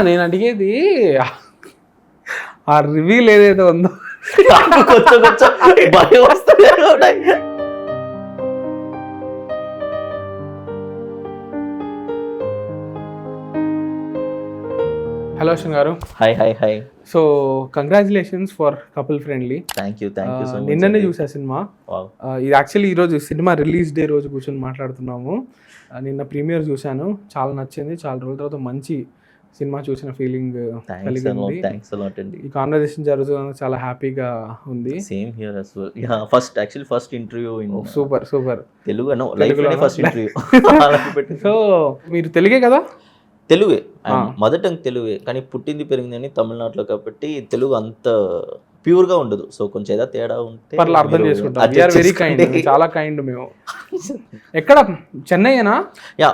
నేను అడిగేది ఆ రివీల్ ఏదైతే ఉందో కొంచెం కొంచెం భయం వస్తుంది. హలో అశ్విన్ గారు. Hi hi hi. So congratulations for couple friendly. Thank you so much. నిన్ననే చూసా సినిమా. ఇది యాక్చువల్లీ ఈరోజు సినిమా రిలీజ్ డే రోజు కూర్చొని మాట్లాడుతున్నాము. నిన్న ప్రీమియర్ చూశాను, చాలా నచ్చింది. చాలా రోజుల తర్వాత మంచి సినిమా చూసిన ఫీలింగ్ కలిగింది. ఈ కాన్వర్సేషన్ జరుగుతుంది, చాలా హ్యాపీగా ఉంది. Same here as well. Yeah, first interview in super super. తెలుగులో లైఫ్ లోనే ఫస్ట్ ఇంటర్వ్యూ. సో మీరు తెలుగే కదా? తెలుగే, మదర్ టంగ్ తెలుగే, కానీ పుట్టింది పెరిగిందని తమిళనాడులో కాబట్టి తెలుగు అంత ప్యూర్ గా ఉండదు. సో కొంచెం ఏదో తేడా ఉంటే అర్థం చేసుకుంటాం. వెరీ కైండ్, చాలా కైండ్. మేము ఎక్కడ? చెన్నైనా? Yeah,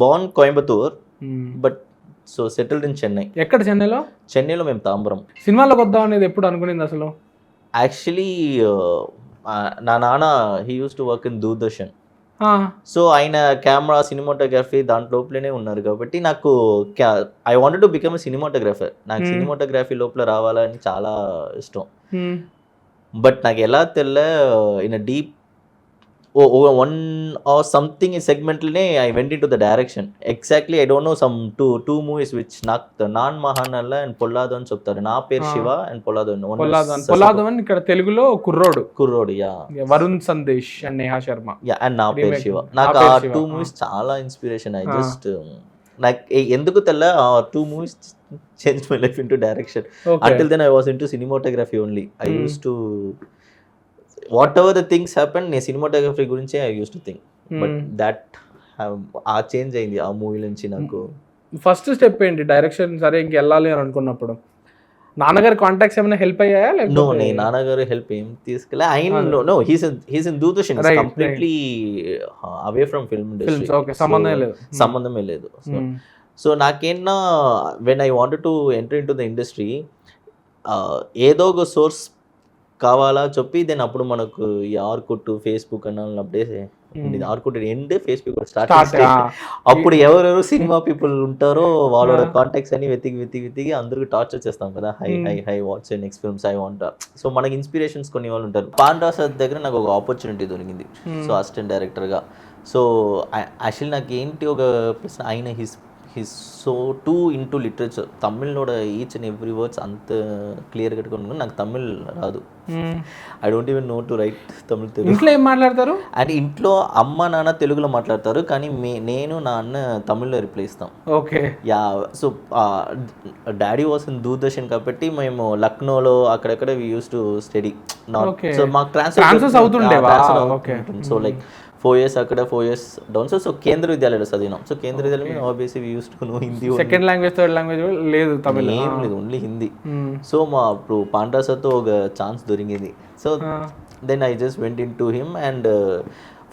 born Coimbatore, but so settled in Chennai. ఎక్కడ చెన్నైలో? చెన్నైలో మేము తాంబరం. సినిమాలోకి వద్దాం అనేది ఎప్పుడు అనుకునింది అసలు? యాక్చువల్లీ నా నాన్న he use to work in Doordarshan. So ఆయన కెమెరా సినిమాటోగ్రఫీ దాంట్లోనే ఉన్నారు కాబట్టి నాకు I wanted to become a cinematographer. నాకు సినిమాటోగ్రఫీ లోపల రావాలని చాలా ఇష్టం. బట్ నాకు ఎలా తెల్ల in deep one or something in segmentలనే I went into the direction. Exactly, I don't know, some two movies which నాకు నాన్ మహానల్ల అండ్ పొల్లాదు అని చెప్తారు. నా పేరు శివ అండ్ పొల్లాదు. పొల్లాదు అని ఇక్కడ తెలుగులో కుర్రోడు. Yeah, Varun Sandesh and Neha Sharma. Yeah, and నా పేరు శివ. నాకు ఆ 2 మూవీస్ చాలా ఇన్స్పిరేషన్. ఐ జస్ట్ నాకు ఎందుకు తెల్ల ఆ 2 movies changed my life into direction. Until then I was into cinematography only. I used to whatever the things happen, నేను సినిమాటోగ్రఫీ గురించే I use to think. But that ఆ change అయింది ఆ movie నుంచి. నాకు ఫస్ట్ స్టెప్ ఏంటి? Direction సరే ఇంక వెళ్ళాలి అని అనుకున్నప్పుడు నాన్నగారి కాంటాక్ట్స్ ఏమైనా హెల్ప్ అయ్యాయా? నో, నేను నాన్నగారు హెల్ప్ ఏం తీసుకెళ్ళా. ఆయన no, he's in Doordarshan, completely away from film industry. Okay, సంబంధమే లేదు. సో నాకేనా when I wanted to enter in to the industry, ఏదో ఒక సోర్స్ కావాలా చెప్పి దెన్ అప్పుడు మనకు ఈ ఆర్కుట్, ఫేస్బుక్ అన్నప్పుడే ఆర్కుట్ ఎండ్, ఫేస్బుక్ స్టార్ట్. అప్పుడు ఎవరెవరు సినిమా పీపుల్ ఉంటారో వాళ్ళ కాంటాక్ట్స్ అని వెతికి అందరికి టార్చర్ చేస్తాం కదా. Hi what's next films I want. So మనకి ఇన్స్పిరేషన్స్ కొన్ని వాళ్ళు ఉంటారు. పాండ్రాస్ దగ్గర నాకు ఒక ఆపర్చునిటీ దొరికింది, సో అసిస్టెంట్ డైరెక్టర్గా. సో యాక్చువల్లీ నాకు ఏంటి ఒక ప్రశ్న, ఆయన he's so too into literature. తమిళ్లోడ ఈచ్ అండ్ ఎవ్రీ వర్డ్స్ అంత క్లియర్ కట్టుకున్నాను. నాకు తమిళ్ రాదు. I don't even know to write Tamil. ఇంట్లో ఏం మాట్లాడతారు? అండ్ ఇంట్లో అమ్మ నాన్న తెలుగులో మాట్లాడతారు, కానీ నేను నా అన్న తమిళ్లో రిప్లై ఇస్తాం. Okay, yeah. So daddy was in Doordarshan కాబట్టి మేము లక్నోలో అక్కడెక్కడ వి యూస్ టు స్టడీ. సో మాకు ట్రాన్స్ఫర్స్ అవుతుండే. సో లైక్ 4 years అక్కడ, 4 years డౌన్. సో కేంద్ర విద్యాలయంలో చదివినాం. So Kendriya Vidyalaya obviously we use to know Hindi. Second language, third language లేదు, తమిళ్ ఏం లేదు, ఓన్లీ హిందీ. సో మా అప్పుడు పాండ్రాసతో ఒక ఛాన్స్ దొరికింది. So then I just went in to him and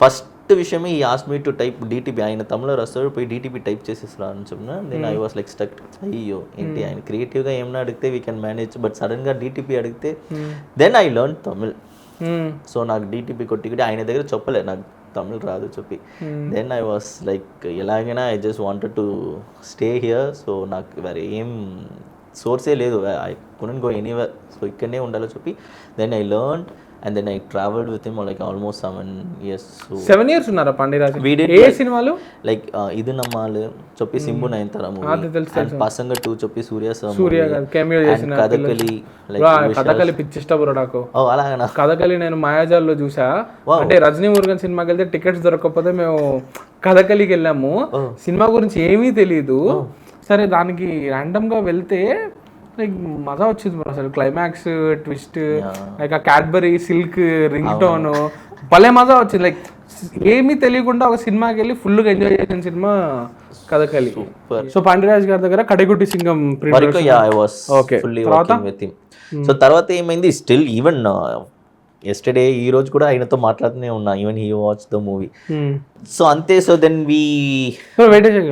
first విషయమే ఈ ask me to type DTP. ఆయన తమిళలో రాస్తాడు, పోయి డిటిపి టైప్ చేసేస్తా అని చెప్పిన. Then I was like stuck. అయ్యో ఏంటి, ఆయన క్రియేటివ్గా ఏమన్నా అడిగితే వీ కెన్ మేనేజ్, బట్ సడన్గా డిటిపి అడిగితే then I learn Tamil. So నాకు డిటిపి కొట్టి ఆయన దగ్గర చెప్పలే నాకు తమిళ్ రాదు చెప్పి. దెన్ ఐ వాస్ లైక్ ఎలాగైనా I just wanted to stay here. So నాకు వేరే ఏం సోర్సే లేదు, I couldn't go anywhere. So ఇక్కడనే ఉండాలో చెప్పి then I learn and then I traveled with him like almost 7 years. So 7 years ఉన్నారా పండిరాజు? ఏ సినిమాలు? లైక్ ఇది నమ్మాలి చెప్పి సింబు నయనతార మూవీ, అండ్ పసంగ 2 చెప్పి సూర్య గారు కెమియో చేసిన కథకలి. కథకలి పిచ్చి ఇష్టం బ్రో నాకు. అలాగనా? కథకలి నేను మాయాజాల్లో చూసా. అంటే రజనీ మురుగన్ సినిమాకి వెళ్తే టికెట్స్ దొరకకపోతే మేము కథకలికి వెళ్ళాము. సినిమా గురించి ఏమీ తెలియదు. సరే దానికి ర్యాండమ్ గా వెళ్తే లైక్ మజా వచ్చింది బ్రో అసలు. క్లైమాక్స్ ట్విస్ట్, లైక్ ఆ క్యాడ్బరీ సిల్క్ రింగ్ టోన్, భలే మజా వచ్చింది. లైక్ ఏమీ తెలియకుండా ఒక సినిమాకి వెళ్ళి ఫుల్గా ఎంజాయ్ చేసిన సినిమా కథకలి. సో పాండిరాజ్ గారి దగ్గర కడగుట్టి సింగం. ఓకే, సో తర్వాత ఏమైంది, స్టిల్ ఈవెన్ ఎస్టర్డే ఈ రోజు కూడా ఆయనతో మాట్లాడుతూనే ఉన్నా, even he watch the movie. So అంతే. So then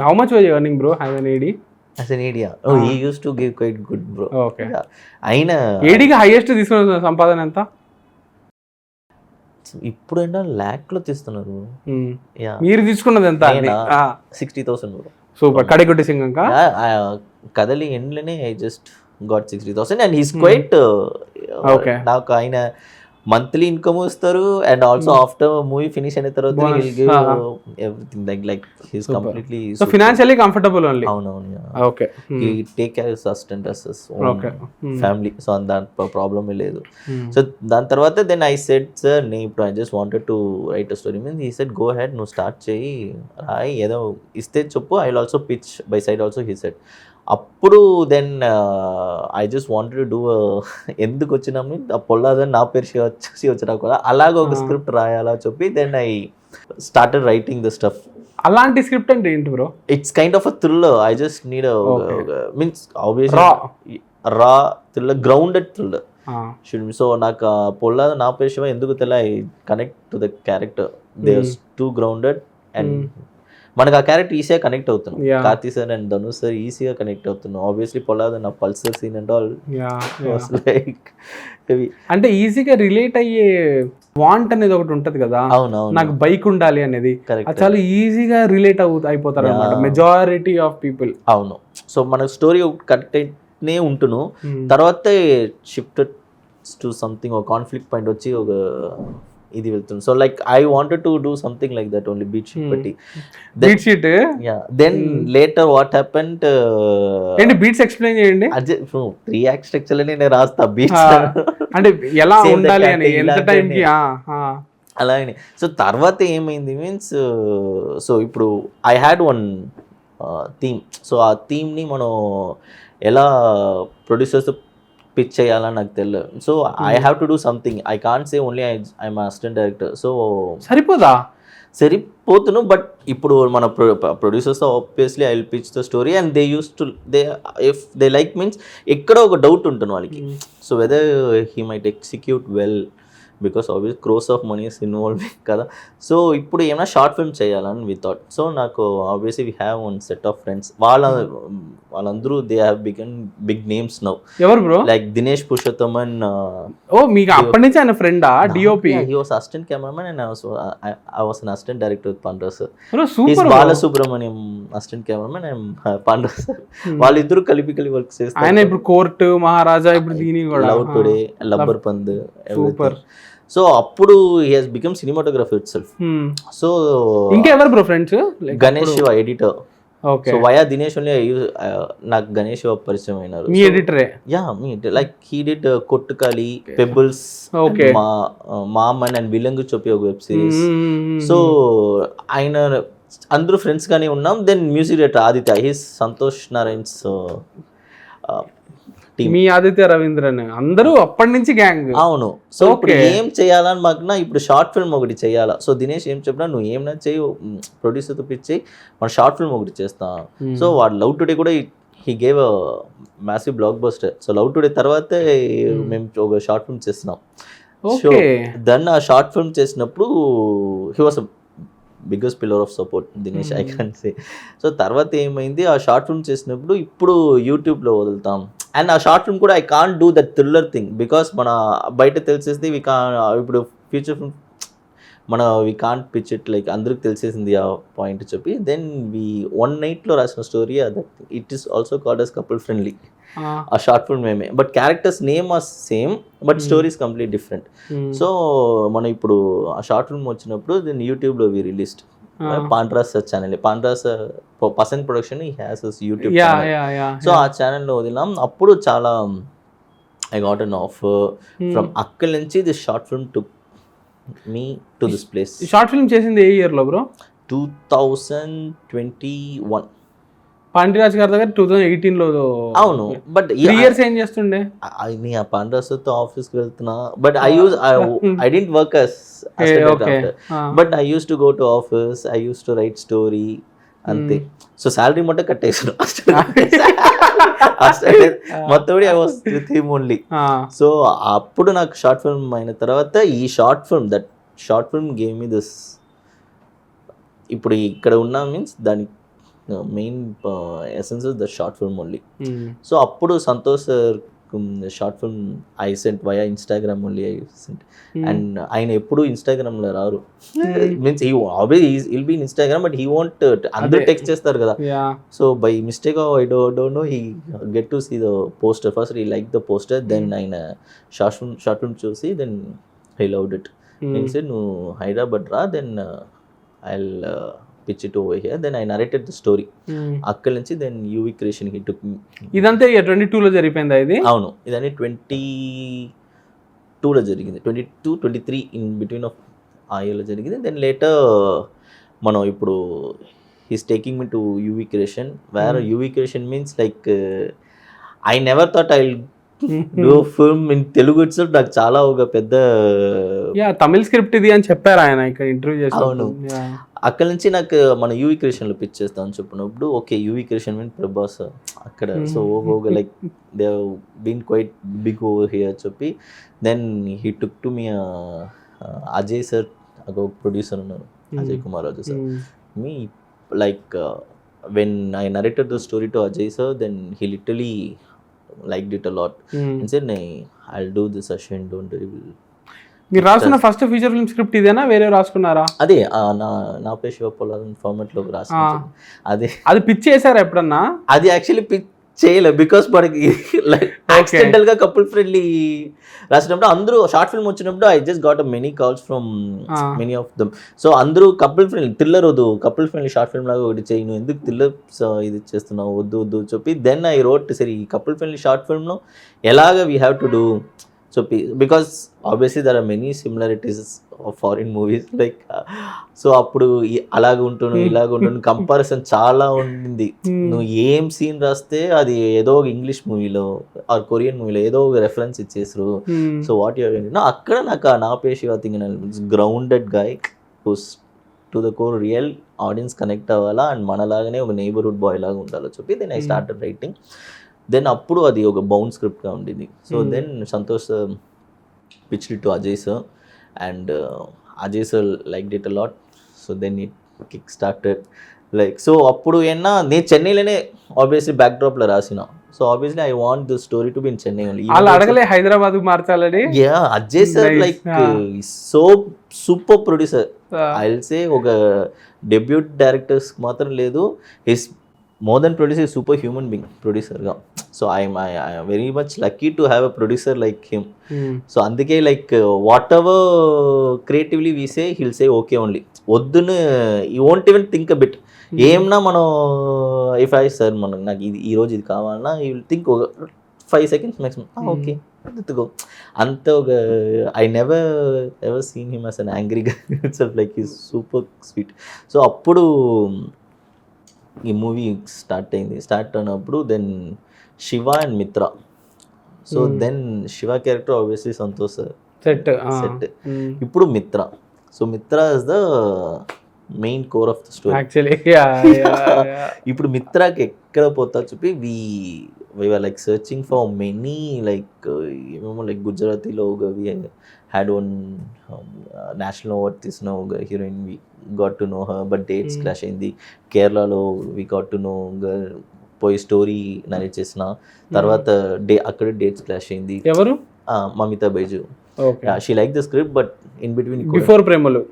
how much was earning bro have an idea? As an AD, he used to give quite good, bro. Okay. అయినా ఏడీగా హైయెస్ట్ తీసుకున్న సంపాదన ఎంత? ఇప్పుడు ఏంటో lakh లో తీస్తున్నారు. మీరు తీసుకున్నది ఎంత? 60,000 బ్రో. సూపర్. కడగుట్టి సింగం కదలి ఎండ్లోనే I just got 60,000 and he's quite Okay. నాకు ఆయన మంత్లీ ఇన్కమ్ వస్తారు and also after movie finish అయిన తర్వాత Bonus. Everything like he's completely so financially comfortable only. అవునవును okay. he take care of sustenance as his own Okay. family, so దాని ప్రాబ్లమే లేదు. So దాని తర్వాత దెన్ ఐ సెడ్ సార్ నేను ఇప్పుడు I just wanted to write a story means he said go head నువ్వు start చేయి రాయి ఏదో ఇస్తే చెప్పు I will also pitch by side also he said. అప్పుడు then I just wanted to do ఎందుకు వచ్చినాము ఆ పొల్లాదని నా పేరు వచ్చి వచ్చినా కూడా అలాగ ఒక స్క్రిప్ట్ రాయాలా చెప్పి then I started writing the stuff. అలాంటి స్క్రిప్ట్ అంటే ఏంటి bro? It's kind of a thriller. I just need means obviously raw thriller, grounded thriller. Should be. So నాకు పొల్లా నా పేరు ఎందుకు తెల I connect to the character. They are too grounded and మనకు ఆ క్యారెక్టర్ ఈజీగా కనెక్ట్ అవుతున్నాం. Karthi sir and Dhanush sir ఈజీగా కనెక్ట్ అవుతున్నాం. ఆబ్వియస్లీ పొల్లాద నా Pulsar scene and all like అంటే ఈజీగా రిలేట్ అయ్యే వాంట్ అనేది ఒకటి ఉంటది కదా, అవునవును నాకు బైక్ ఉండాలి అనేది, అది చాలా ఈజీగా రిలేట్ అయిపోతారు అనమాట మెజారిటీ ఆఫ్ పీపుల్. అవును. సో మన స్టోరీ కనెక్ట్నే ఉంటును తర్వాత షిఫ్టెడ్ టు సంథింగ్ ఒక కాన్ఫ్లిక్ట్ పాయింట్ వచ్చి ఒక ఇది వెళ్తుంది. So like I wanted to do something like that only beat sheet పెట్టి beat sheet. Then later what happened ఏంటి బీట్స్ ఎక్స్ప్లెయిన్ చేయండి. అదే 3 యాక్ట్ స్ట్రక్చర్ నేను రాస్తా బీట్స్ అంటే ఎలా ఉండాలి అని ఎంత టైం కి అలాగే. సో తర్వాత ఏమైంది మీన్స్ సో ఇప్పుడు I had one theme. So ఆ థీమ్ని మనం ఎలా ప్రొడ్యూసర్స్ పిచ్ చేయాలని నాకు తెలియదు. So I have to do something. I can't say only I'm assistant director. So సరిపోదా? సరిపోతును బట్ ఇప్పుడు మన producers obviously I will pitch the story and they use to they if they like means ఎక్కడో ఒక డౌట్ ఉంటుంది వాళ్ళకి. So whether he might execute well because obvious crores of money is involving కదా. సో ఇప్పుడు ఏమైనా షార్ట్ ఫిల్మ్ చేయాలని we thought. So నాకు obviously we have one set of friends. వాళ్ళందరూ they have become big names now. ఎవరు bro? Like Dinesh Purushothaman. ఓ మీకు అప్పటి నుంచి ఆయన ఫ్రెండా? DOP. He was assistant cameraman and I was an assistant director with Pandra sir. Super. Balasubramaniam assistant cameraman and Pandra sir. వాళ్ళిద్దరూ కలిపి వర్క్ చేస్తారు. ఆయన ఇప్పుడు కోర్టు మహారాజా, ఇప్పుడు దీని కూడా Love Today, Lubber Pandhu. Super. So అప్పుడు he has become cinematographer itself. So ఇంకెవరు bro friends? Ganesh Shiva editor. Okay. So via Dinesh only నాకు గణేష్ శివ పరిచయం అయినారు. మీ ఎడిటరే? యా మీ like he did Kottukkaali, Pebbles, Maaman and Vilangu చెప్పి ఒక వెబ్ సిరీస్. సో ఆయన అందరూ ఫ్రెండ్స్ గానే ఉన్నాం. Then music director Aditya, he's Santhosh Narayan's మీ ఆదిత్య రవీంద్రన్ అందరూ అప్పటి నుంచి గ్యాంగ్. అవును. సో ఇప్పుడు ఏం చేయాలని మాకు ఇప్పుడు షార్ట్ ఫిల్మ్ ఒకటి చేయాలా. సో దినేష్ ఏం చెప్పినా నువ్వు ఏమైనా చేయి, ప్రొడ్యూసర్తో పిచ్చి మన షార్ట్ ఫిల్మ్ ఒకటి చేస్తాం. సో వాడు లవ్ టుడే కూడా he gave a massive blockbuster. So Love Today తర్వాత మేము ఒక షార్ట్ ఫిల్మ్ చేస్తున్నాం. సో దెన్ ఆ షార్ట్ ఫిల్మ్ చేసినప్పుడు he was biggest pillar of support Dinesh, I can say. So తర్వాత ఏమైంది, ఆ షార్ట్ ఫిల్మ్ చేసినప్పుడు ఇప్పుడు యూట్యూబ్లో వదులుతాం. అండ్ ఆ షార్ట్ ఫిల్మ్ కూడా I can't do that thriller thing because మన బయట తెలిసేది ఇప్పుడు future film we can't pitch it like అందరికి తెలిసేసింది ఆ పాయింట్ చెప్పి. దెన్ వి 1 నైట్లో రాసిన story that it is also called as couple friendly. ఆ షార్ట్ ఫిల్మ్ మేమే but characters name are same but stories complete different. So మనం ఇప్పుడు ఆ షార్ట్ ఫిల్మ్ వచ్చినప్పుడు దెన్ యూట్యూబ్లో we released Pandra's channel. Pandra's Pasand production he has his YouTube channel. So ఆ ఛానల్లో వదిలాం. అప్పుడు చాలా I got an offer from అక్కడి నుంచి this short film to me to this place. Short film చేసింది ఏ ఇయర్ లో బ్రో? 2021. పాండ్రాజ్ గారి దగ్గర 2018 లో. అవును. బట్ 3 years ఏం చేస్తుండే? నీ ఆ పాండ్రాస్తో ఆఫీస్కి వెళ్తున్నా but I didn't work as but I use to go to office, I use to write story అంతే. సో శాలరీ మొత్తం కట్టేసాను మొత్తం I was with him only. So అప్పుడు నాకు షార్ట్ ఫిల్మ్ అయిన తర్వాత ఈ short film game me this ఇప్పుడు ఇక్కడ ఉన్నా మీన్స్ దానికి main essence the short film only. So అప్పుడు Santhosh sir short film I sent via Instagram only I sent. And ఆయన ఎప్పుడు ఇన్స్టాగ్రామ్లో రారు, means he always will be in Instagram, but he want, అందరూ టెక్స్ట్ చేస్తారు కదా. So by mistake I don't know he get to see the poster. First he like the poster, then ఆయన short film చూసి then he loved it. నేను said నువ్వు హైదరాబాద్ రా, then I'll pitch it over here. Then I narrated the story. అక్కడి నుంచి then UV creation hit. ఇదంతా 22లో జరిగిపోయిందా ఇది? అవును, ఇదని 22లో జరిగింది, 22-23 ఇన్ బిట్వీన్ ఆఫ్ ఆ ఇయర్లో జరిగింది. దెన్ లేటర్ మనం ఇప్పుడు he's taking me to UV creation, where UV creation means like I never thought I do film in Telugu it's. నాకు చాలా ఒక పెద్ద తమిళ స్క్రిప్ట్ ఇది అని చెప్పారు ఆయన ఇక్కడ ఇంటర్వ్యూ చేసి. అవును, అక్కడ నుంచి నాకు మన యూవీ క్రియేషన్లో పిచ్ చేస్తాం అని చెప్పినప్పుడు okay UV creation mean Prabhas అక్కడ. So like they been quite big over here చెప్పి then he took to me Ajay sir, ఒక ప్రొడ్యూసర్ ఉన్నారు, అజయ్ కుమార్ రాజు సార్. మీ like when I narrated the story to Ajay sir, then he literally liked it a lot and said I'll do this Ashwin, don't worry. మీరు రాసిన first feature film script ఇదేనా, వేరే రాసుకున్నారా? అదే నా పేరు శివపోలాలని ఫార్మాట్ లో రాసిన అది పిచ్ చేశారా ఎప్పుడన్నా? అది యాక్చువల్లీ పిచ్ చేయలేదు, బికాస్ మనకి లైక్ యాక్సిడెంటల్ గా కపుల్ ఫ్రెండ్లీ రాసినప్పుడు అందరూ షార్ట్ ఫిల్మ్ వచ్చినప్పుడు I just got many calls from many of them. So అందరూ కపుల్ ఫ్రెండ్లీ థ్రిల్లర్ వద్దు, కపుల్ ఫ్రెండ్లీ షార్ట్ ఫిల్మ్ లాగా ఒకటి చేయి, నువ్వు ఎందుకు థ్రిల్లర్ ఇది చేస్తున్నావు, వద్దు చెప్పి దెన్ ఐ రోట్ సరే ఈ కపుల్ ఫ్రెండ్లీ షార్ట్ ఫిల్మ్లో ఎలాగ we have to do. So because obviously there are many similarities of foreign movies like. So అప్పుడు అలాగ ఉంటున్నాను ఇలాగ ఉంటున్నాను కంపారిజన్ చాలా ఉండింది. నువ్వు ఏం సీన్ రాస్తే అది ఏదో ఒక ఇంగ్లీష్ మూవీలో ఆర్ కొరియన్ మూవీలో ఏదో ఒక రెఫరెన్స్ ఇచ్చేసారు. సో వాట్ యూర్ అక్కడ నాకు నా పేరు Shiva thing grounded guy who's to the core real audience connect అవ్వాలా అండ్ మనలాగానే ఒక నైబర్హుడ్ బాయ్ లాగా ఉండాలో చెప్పి then I started writing. Then అప్పుడు అది ఒక బౌండ్ స్క్రిప్ట్గా ఉండింది. So then Santosh pitched it to Ajay sir and Ajay sir liked it a lot. So then it kick started like. So అప్పుడు ఏమన్నా నేను చెన్నైలోనే ఆబ్వియస్లీ బ్యాక్ డ్రాప్లో రాసిన. So obviously I want the story to be in Chennai only. అలా అడగలే హైదరాబాద్ మార్చాలని? Yeah, Ajay sir like so super producer. I will say ఒక డెబ్యూట్ డైరెక్టర్స్ మాత్రం లేదు, his more than producer, super human being producer ga. So I am very much lucky to have a producer like him. So andike like whatever creatively we say, he'll say okay only. Oddunu you won't even think a bit. Emna mano if I sir mano నాకు ఈ రోజు ఇది కావాలన్నా you will think 5 seconds maximum. Okay, let's go. అంత ఒక I never ever seen him as an angry guy itself, like he's super sweet. So అప్పుడు ఈ movie start అయినప్పుడు then Shiva and Mitra. So then Shiva character obviously Santhosh set. ఇప్పుడు Mitra. So Mitra is the main core of the story actually. ఇప్పుడు మిత్రకి ఎక్కడ పోతా చెప్పి we were like searching for many like ఏమేమో లైక్ గుజరాతీలో ఒక we had one national award తీసిన ఒక heroine we got to know her, but dates clash అయింది. కేరళలో వి గాట్ టు నో పోయి స్టోరీ నరేట్ చేసిన తర్వాత అక్కడ డేట్స్ క్లాష్ అయింది. ఎవరు? Mamitha Baiju. She like the script but in between before ప్రేమలు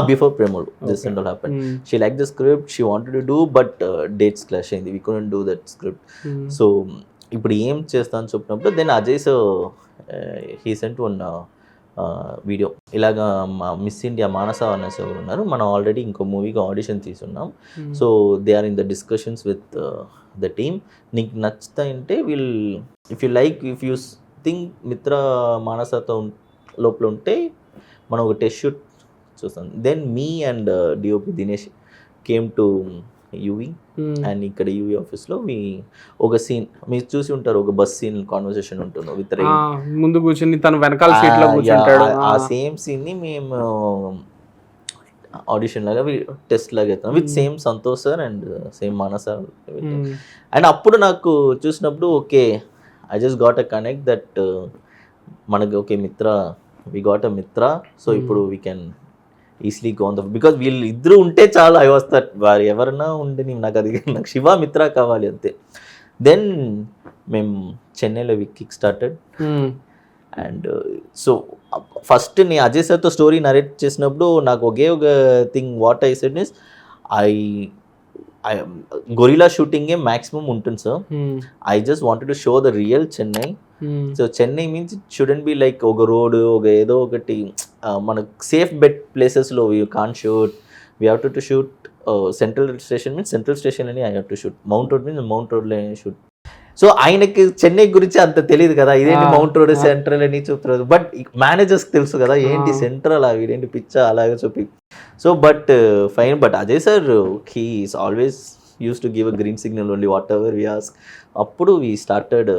before Premolu this and all happened. She liked the script, she wanted to do, but dates clash అయింది, we couldn't do that script. So ఇప్పుడు ఏం చేస్తాను చెప్పినప్పుడు then Ajay sir he sent one video ఇలాగా మా miss India మానస అనేసి ఎవరు ఉన్నారు, మనం ఆల్రెడీ ఇంకో మూవీకి ఆడిషన్ తీసున్నాం. So they are in the discussions with the team, నీకు నచ్చుతాయంటే will if you like if you think Mitra మానసతో లోపల ఉంటే మనం ఒక టెస్ట్ షూట్ చూస్తాం. Then me and DOP Dinesh came to UV and ఇక్కడ యూవీ ఆఫీస్లో మీ ఒక సీన్ మీరు చూసి ఉంటారు, ఒక బస్ సీన్ కాన్వర్సేషన్ ఉంటుంది విత్ ముందు కూర్చొని తను వెనకాల సీట్ లో కూర్చుంటాడు. ఆ సేమ్ సీన్ని మేము ఆడిషన్ లాగా టెస్ట్ లాగా అవుతాం with same Santosh sir and same Manasa. And అప్పుడు నాకు చూసినప్పుడు okay I just got a connect that మనకి ఓకే మిత్ర వి గాట్ అ మిత్ర. సో ఇప్పుడు we can easily go on the because వీళ్ళు ఇద్దరు ఉంటే చాలా ఐ వాస్ దట్ వారు ఎవరన్నా ఉంటే నాకు అది నాకు శివ మిత్ర కావాలి అంతే. దెన్ మేము చెన్నైలో we kick started. And so first నేను అజయ్ సార్తో స్టోరీ నరేట్ చేసినప్పుడు నాకు ఒకే ఒక thing what I said is gorilla షూటింగే మ్యాక్సిమం ఉంటుంది sir. I just wanted to show the real Chennai. So Chennai means it shouldn't be like ఒక రోడ్ ఒక ఏదో ఒకటి మనకు సేఫ్ బెట్ ప్లేసెస్లో you can shoot. We have to shoot Central Station means Central Station అని I have to shoot. Mount road means mount రోడ్లో shoot. So ఆయనకి చెన్నై గురించి అంత తెలియదు కదా, ఇదేంటి మౌంట్ రోడ్ సెంట్రల్ అని చూపుతారు. బట్ మేనేజర్స్కి తెలుసు కదా ఏంటి సెంట్రల్ ఇదేంటి పిచ్చా అలాగే చూపి. So but fine. But Ajay sir he is always use to give a green signal only whatever we ask. అప్పుడు we started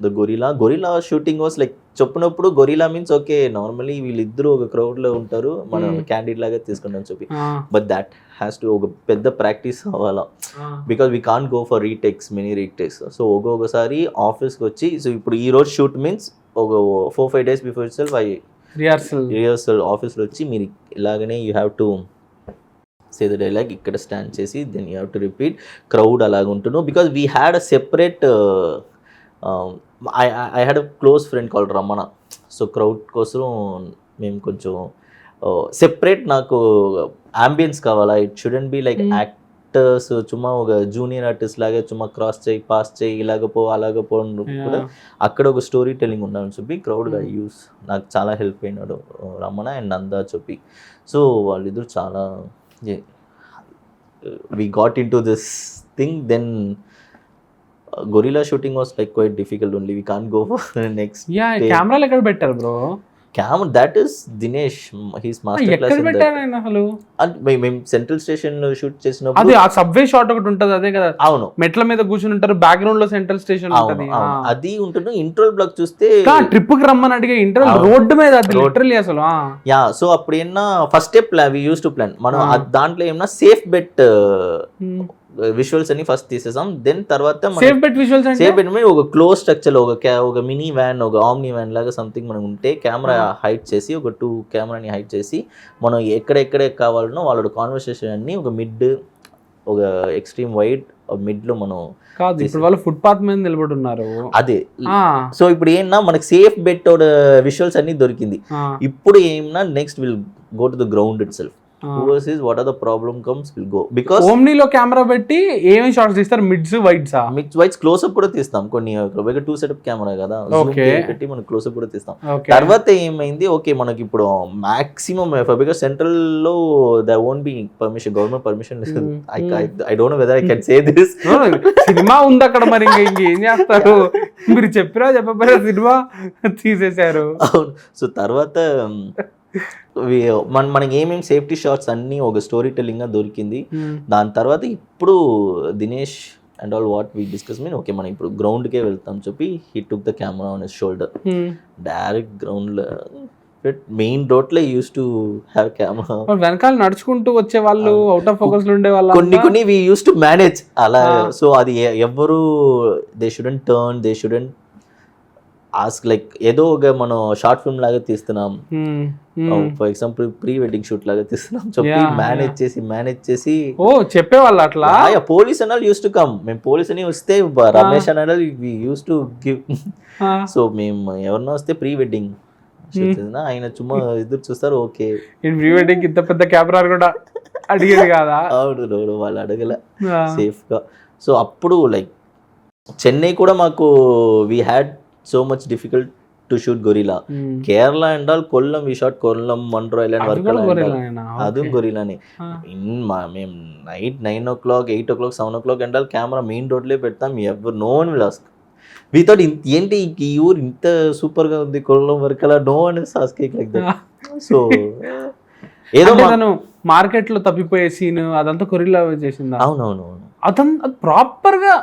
the gorilla shooting was like చెప్పినప్పుడు గొరిలా మీన్స్ ఓకే నార్మలీ వీళ్ళిద్దరూ ఒక క్రౌడ్లో ఉంటారు మనం క్యాండిడేట్ లాగా తీసుకుంటాం చెప్పి. But that has to ఒక పెద్ద ప్రాక్టీస్ అవ్వాలా because we can't go for retakes many retakes. So ఒక్కొక్కసారి ఆఫీస్కి వచ్చి సో ఇప్పుడు ఈ రోజు షూట్ మీన్స్ ఒక 4-5 days before itself rehearsal ఆఫీస్లో వచ్చి మీరు ఇలాగనే you have to say the dialogue ఇక్కడ స్టాండ్ చేసి then you have to repeat. Crowd అలాగ ఉంటున్నాం because we had a separate I had a close friend called Ramana. So crowd కోసం మేము కొంచెం సెపరేట్ నాకు అంబియన్స్ కావాలా. It shouldn't be like actors చుమ్మా ఒక జూనియర్ ఆర్టిస్ట్ లాగా చుమ్మా క్రాస్ చేయి పాస్ చేయి ఇలాగ పో అలాగ పో కూడా అక్కడ ఒక స్టోరీ టెల్లింగ్ ఉండాలని చెప్పి క్రౌడ్గా యూస్ నాకు చాలా హెల్ప్ అయినాడు రమణ అండ్ నందా చెప్పి. సో వాళ్ళిద్దరు చాలా we got into this thing. Then gorilla shooting was like quite difficult only. We can't go for the next take. కెమెరాలు ఎక్కడ పెట్టారు bro? Camera, that is Dinesh, his master class ఎక్కడ in పెట్టారు ఆయన అసలు? that. మేము సెంట్రల్ స్టేషన్ షూట్ చేసినప్పుడు అది ఆ సబ్వే షాట్ ఒకటి ఉంటది అదే కదా, అవును మెట్ల మీద కూర్చుని ఉంటారు బ్యాక్గ్రౌండ్ లో సెంట్రల్ స్టేషన్ ఉంటది. అది ఉంటుంది. ఇంట్రోల్ బ్లాక్ చూస్తే ట్రిప్ కి రమ్మని అడిగే ఇంటర్వల్ రోడ్డు మీద అది లిటరల్లీ అసలు. యా సో అప్పుడు ఏమన్నా first step we use to plan మనం దాంట్లో ఏమన్నా సేఫ్ బెట్ విజువల్స్ అని ఫస్ట్ తీసేసాం. దెన్ తర్వాత సేఫ్ బెట్ విజువల్స్ అంటే సేఫ్ బెట్ ఒక క్లోజ్ స్ట్రక్చర్ లో ఒక మినీ వ్యాన్ ఒక ఆమ్ని వ్యాన్ లాగా సంథింగ్ మనం ఉంటే కెమెరా హైట్ చేసి ఒక 2 కెమెరాని హైట్ చేసి మనం ఎక్కడెక్కడే కావాలనో వాళ్ళ కాన్వర్సేషన్ అన్ని ఒక మిడ్ ఒక ఎక్స్ట్రీమ్ వైడ్ మిడ్ లో మనం కాదు ఇప్పుడు వాళ్ళు ఫుట్పాత్ మీద నిలబడి ఉన్నారు అదే. సో ఇప్పుడు ఏమన్నా మనకి సేఫ్ బెట్ విజువల్స్ అన్ని దొరికింది. ఇప్పుడు ఏమన్నా next will go to the ground it self. Whoever says what are the problem comes will go because Omni లో కెమెరా పెట్టి ఏమేం షాట్స్ తీస్తారు? Mids wides mids wides close up కూడా తీస్తాం కొన్ని. ఒక 2 సెటప్ కెమెరా కదా జూమ్ పెట్టి మనం క్లోజ్ అప్ కూడా తీస్తాం. తర్వాత ఏమైంది ఓకే మనకి ఇప్పుడు మాక్సిమం బికాస్ సెంట్రల్ లో there won't be permission, government permission. I don't know whether I can say this. Cinema ఉంది అక్కడ మరి ఇంకేం చేస్తారు? మీరు చెప్పకపోయినా సినిమా తీసేశారు. అవును. సో తర్వాత మనకి ఏమేమి సేఫ్టీ షాట్స్ అన్ని ఒక స్టోరీ టెల్లింగ్ గా దొరికింది. దాని తర్వాత ఇప్పుడు Dinesh and all what we discuss mean okay మనం ఇప్పుడు గ్రౌండ్ కే వెళ్తాం చెప్పి he took the camera on his shoulder direct ground లో మెయిన్ రోడ్ లో యూస్ టు హ్యావ్ కెమెరా. వెనకాల నడుచుకుంటూ వచ్చే వాళ్ళు అవుట్ ఆఫ్ ఫోకస్ లో ఉండే వాళ్ళు కొన్ని వి యూస్ టు మేనేజ్ అలా. సో అది ఎవరు they shouldn't turn, they shouldn't ask like ఏదో ఒక మనం షార్ట్ ఫిల్మ్ లాగా తీస్తున్నాం for example pre wedding shoot లాగా తీస్తున్నాం చెప్పి మేనేజ్ చేసి చెప్పేవాళ్ళు అట్లా. పోలీస్ అనాల్ యూస్ టు కమ్. మేము పోలీస్ అని వస్తే రమేష్ అనాల్ we use to give. So మేము ఎవరినో వస్తే ప్రీ వెడ్డింగ్ ఆయన చుమ్మా ఎదురు చూస్తారు. ఓకే ప్రీ వెడ్డింగ్ ఇంత పెద్ద కెమెరా కూడా అడిగేది కదా. అవును వాళ్ళు అడగల సేఫ్ గా. సో అప్పుడు లైక్ చెన్నై కూడా మాకు we had so much difficult to shoot gorilla. Kerala and all kollam we shot kollam Mandro Island Varkala adu gorilla ne mem night 9 o'clock 8 o'clock 7 o'clock and all camera main road le pettam ever no one will ask. We thought enti ee ur inta super ga undi kollam Varkala no one is asking like that. So ఏదో మనం market లో తప్పిపోయే scene అదంతా Gorilla చేసిందా? అవునవును అదంతా proper గా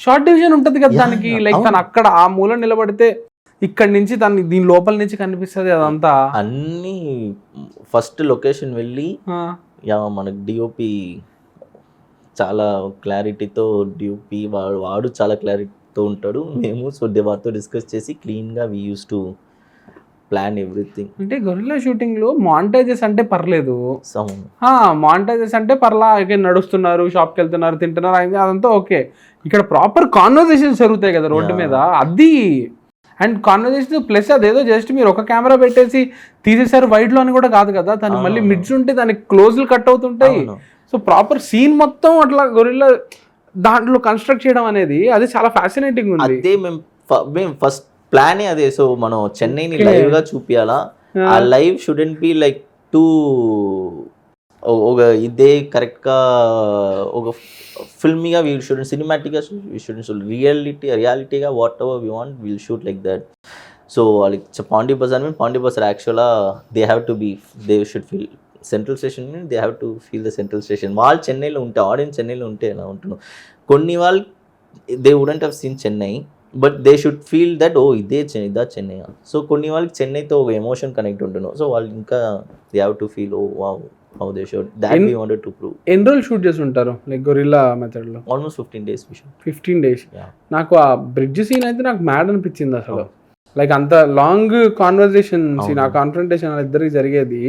short division ఉంటది కదా దానికి. లైక్ తను అక్కడ ఆ మూల నిలబడితే ఇక్కడ నుంచి తను దీని లోపల నుంచి కనిపిస్తుంది అదంతా. అన్ని ఫస్ట్ లొకేషన్ వెళ్ళి మనకు డిఓపి చాలా క్లారిటీతో డిఓపి వాడు చాలా క్లారిటీతో ఉంటాడు. మేము సో వారితో డిస్కస్ చేసి క్లీన్గా వి యూస్ టు ప్లాన్ ఎవ్రీథింగ్. అంటే గొరిల్లా షూటింగ్ లో మాంటేజెస్ అంటే పర్లేదు, సమ్ మాంటేజెస్ అంటే పర్లా, నడుస్తున్నారు, షాప్కి వెళ్తున్నారు, తింటున్నారు, అదంతా ఓకే. ఇక్కడ ప్రాపర్ కాన్వర్జేషన్స్ జరుగుతాయి కదా రోడ్డు మీద, అది. అండ్ కాన్వర్జేషన్ ప్లస్ అదేదో జస్ట్ మీరు ఒక కెమెరా పెట్టేసి తీసేసారు వైడ్ లో అని కూడా కాదు కదా, దానికి మళ్ళీ మిడ్స్ ఉంటే దానికి క్లోజ్లు కట్ అవుతుంటాయి. సో ప్రాపర్ సీన్ మొత్తం అట్లా గొరిల్లా దాంట్లో కన్స్ట్రక్ట్ చేయడం అనేది అది చాలా ఫ్యాసినేటింగ్ ఉంది. అదే మేము ఫస్ట్ ప్లానే అదే. సో మనం చెన్నైని లైవ్ గా చూపియాలా, ఆ live shouldn't be like too ఒక ఇదే కరెక్ట్ గా ఒక ఫిల్మీగా వీ షుడెంట్, సినిమాటిక్గా వీ షుడెంట్, రియాలిటీగా whatever we want will shoot like that. So వాళ్ళకి పాండీ బజార్ మీన్ పాండీ బజార్ యాక్చువల్గా they have to be, they should feel Central Station mean they have to feel the Central Station. వాళ్ళు చెన్నైలో ఉంటే, audience చెన్నైలో ఉంటే ఎలా ఉంటున్నాం, కొన్ని వాళ్ళు they wouldn't have seen Chennai but they should feel that ఓ ఇదే చెన్నై. సో కొన్ని వాళ్ళకి చెన్నైతో ఒక ఎమోషన్ కనెక్ట్ ఉంటున్నాం. సో వాళ్ళు ఇంకా they have to feel oh wow how they showed that we wanted to prove. ఎన్ని రోజులు షూట్ చేసి ఉంటారు లైక్ గొరిల్లా మెథడ్ లో? Almost 15 days we shot. 15 days. నాకు ఆ బ్రిడ్జ్ సీన్ అయితే నాకు మ్యాడ్ అనిపించింది అసలు. లైక్ అంత లాంగ్ కాన్వర్జేషన్ సీన్, ఆ కాన్ఫ్రంటేషన్ ఇద్దరికి జరిగేది,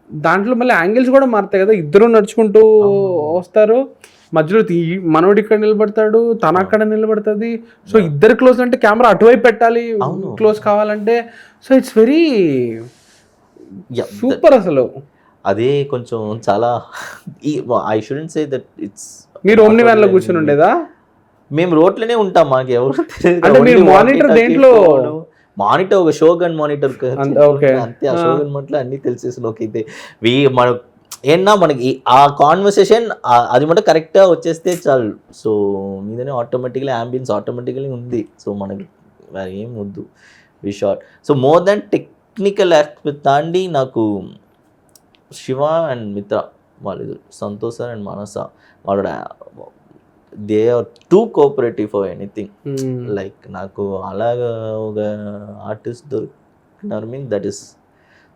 దాంట్లో మళ్ళీ యాంగిల్స్ కూడా మారుతాయి కదా, ఇద్దరు నడుచుకుంటూ వస్తారు, మధ్యలో మనోడు ఇక్కడ నిలబడతాడు, తన అక్కడ నిలబడుతుంది. సో ఇద్దరు క్లోజ్ అంటే కెమెరా అటువైపు పెట్టాలి క్లోజ్ కావాలంటే. సో ఇట్స్ వెరీ సూపర్ అసలు. అదే కొంచెం చాలా I shouldn't say that it's. మీరు ఓమ్ని వ్యాన్ లో కూర్చొని ఉండేదా? మేము రోడ్లోనే ఉంటాం, మాకు ఎవరు అంటే మీరు మానిటర్ దేంట్లో? మానిటర్ ఒక షోగన్ మానిటర్ అంతే. ఆ షోగన్ మానిటర్ అన్ని తెలిసేసి అయితే మన ఏమన్నా మనకి ఆ కాన్వర్సేషన్ అది మటు కరెక్ట్గా వచ్చేస్తే చాలు. సో మీదనే ఆటోమేటిక్లీ యాంబియన్స్ ఆటోమేటిక్లీ ఉంది. సో మనకి ఏం వద్దు we short. So more than technical aspect దాండి నాకు శివ అండ్ మిత్ర వాళ్ళు, సంతోష్ సార్ అండ్ మానస, వాళ్ళు they are too cooperative for anything. Like నాకు అలాగా ఒక ఆర్టిస్ట్ దొరికినారు mean that is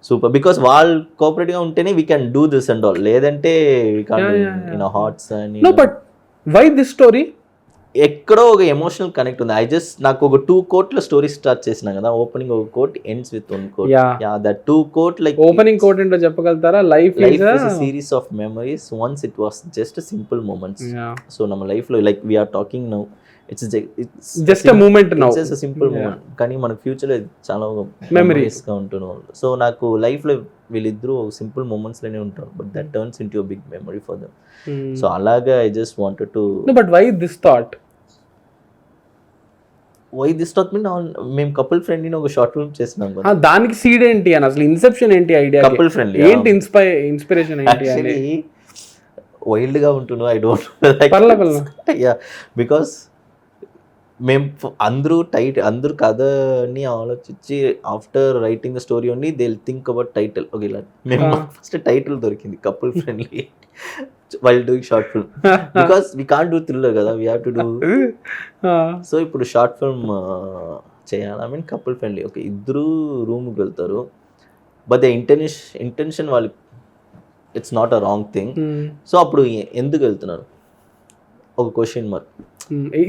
super. Because వాళ్ళు కోఆపరేటివ్గా ఉంటేనే we can do this and all, లేదంటే వీ కాంట్ ఇన్ హార్ట్స్ అని. But why this story? ఎక్కడో ఒక ఎమోషనల్ కనెక్ట్ ఉంది. నాకు ఒక 2 కోట్ల స్టోరీ స్టార్ట్ చేసినా కదా, ఓపెనింగ్ ఒక quote ends with 1 quote. Yeah that 2 quote like opening quote ఏంటో చెప్పగలుగుతారా? Life is a series of memories, once it was just a simple moments. So ನಮ್ಮ లైఫ్ లో like we are talking now, it's just a moment now, it's just a simple moment, కానీ మన future లో చాలా memories గా ఉంటున్నాం. So నాకు life లో వీళ్ళిద్దరూ సింపుల్ మూమెంట్స్ లోనే ఉంటారు, but that turns into a big memory for them. So అలాగా I just wanted to. No, but why this thought? Mean మేము కపుల్ ఫ్రెండ్లీ ఒక షార్ట్ ఫిల్మ్ చేసినాం కదా, దానికి సీడ్ ఏంటి అని, అసలు ఇన్సెప్షన్ ఏంటి, ఐడియా కపుల్ ఫ్రెండ్లీ ఏంటి, ఇన్స్పిరేషన్ ఏంటి? యాక్చువల్లీ వైల్డ్ గా ఉంటున్నా, I don't no. Yeah because మేము అందరూ కథని ఆలోచించి after writing the story only they will think about title. Okay, ఇలా మేము ఫస్ట్ టైటిల్ దొరికింది couple friendly while doing short film because we can't do thriller kada, we have to do so ఇప్పుడు short film చేయాలి, I mean couple friendly. Okay, ఇద్దరు రూమ్కి వెళ్తారు, but the intention వాళ్ళు it's not a wrong thing. So అప్పుడు ఎందుకు వెళ్తున్నారు ఒక క్వశ్చన్ మార్క్.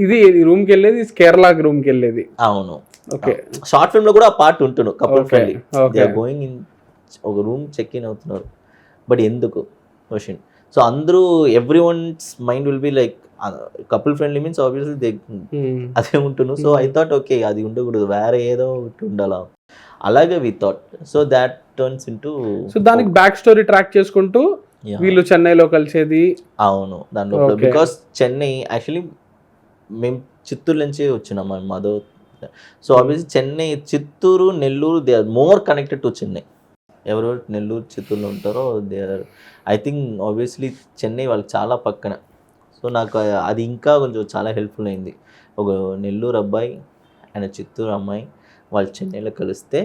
ఇది రూమ్కి వెళ్ళేది కేరళకి రూమ్కి వెళ్ళేది. అవును, ఓకే. షార్ట్ ఫిల్మ్ లో కూడా ఆ పార్ట్ ఉంటున్నాడు couple friendly, they are going in ఒక రూమ్ చెక్ ఇన్ అవుతున్నారు, బట్ ఎందుకు క్వశ్చన్. సో అందరూ everyone's mind will be like couple friendly means obviously they అదే ఉంటున్నాను. సో ఐ థాట్ ఓకే అది ఉండకూడదు, వేరే ఏదో ఉండాలా, అలాగే we thought. So that turns into. So దానికి బ్యాక్ స్టోరీ ట్రాక్ చేసుకుంటూ వీళ్ళు చెన్నైలో కలిసేది. అవును, దాంట్లో బికాస్ చెన్నై యాక్చువల్లీ మేము చిత్తూరు నుంచి వచ్చినాం మా mother. So obviously Chennai, Chittoor, Nellore they are more connected to Chennai. ఎవరెవరు నెల్లూరు చిత్తూరులో ఉంటారో they are, I think obviously Chennai వాళ్ళకి చాలా పక్కన. సో నాకు అది ఇంకా కొంచెం చాలా హెల్ప్ఫుల్ అయింది. ఒక నెల్లూరు అబ్బాయి అండ్ చిత్తూరు అమ్మాయి వాళ్ళు చెన్నైలో కలిస్తే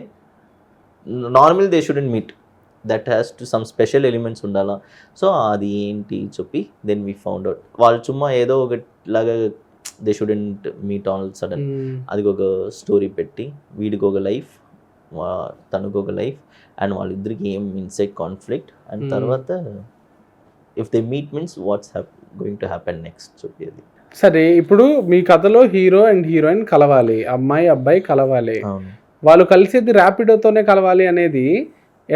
normal they shouldn't meet, that has to some special elements ఉండాలా. సో అది ఏంటి చెప్పి దెన్ వీ ఫౌండ్ అవుట్. వాళ్ళు చుమ్మా ఏదో ఒకలాగా they shouldn't meet all sudden. అది ఒక స్టోరీ పెట్టి వీడికి ఒక లైఫ్, తనకు ఒక లైఫ్, అండ్ వాళ్ళిద్దరికి ఏం ఇన్సైడ్ కాన్ఫ్లిక్ట్, అండ్ తర్వాత if they meet means what's going to happen next చెప్పేది. సరే, ఇప్పుడు మీ కథలో హీరో అండ్ హీరోయిన్ కలవాలి, అమ్మాయి అబ్బాయి కలవాలి. వాళ్ళు కలిసేది ర్యాపిడోతోనే కలవాలి అనేది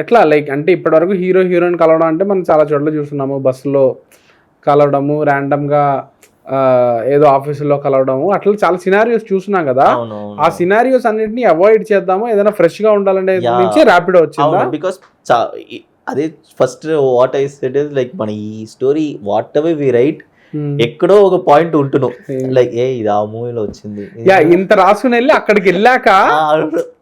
ఎట్లా లైక్ అంటే ఇప్పటివరకు హీరో హీరోయిన్ కలవడం అంటే మనం చాలా చోట్ల చూస్తున్నాము, బస్సులో కలవడము, ర్యాండమ్గా ఏదో ఆఫీసులో కలవడము, అట్లా చాలా సినారియోస్ చూస్తున్నాం కదా. ఆ సినారియోస్ అన్నిటిని అవాయిడ్ చేద్దాము, ఏదైనా ఫ్రెష్గా ఉండాలనే నుంచి ర్యాపిడో వచ్చిందా? బికాస్ అదే first what I said is like మన ఈ story whatever we write ఎక్కడో ఒక పాయింట్ ఉంటున్నాం లైక్ ఇది ఆ మూవీలో వచ్చింది, ఇంత రాసుకుని వెళ్ళి అక్కడికి వెళ్ళాక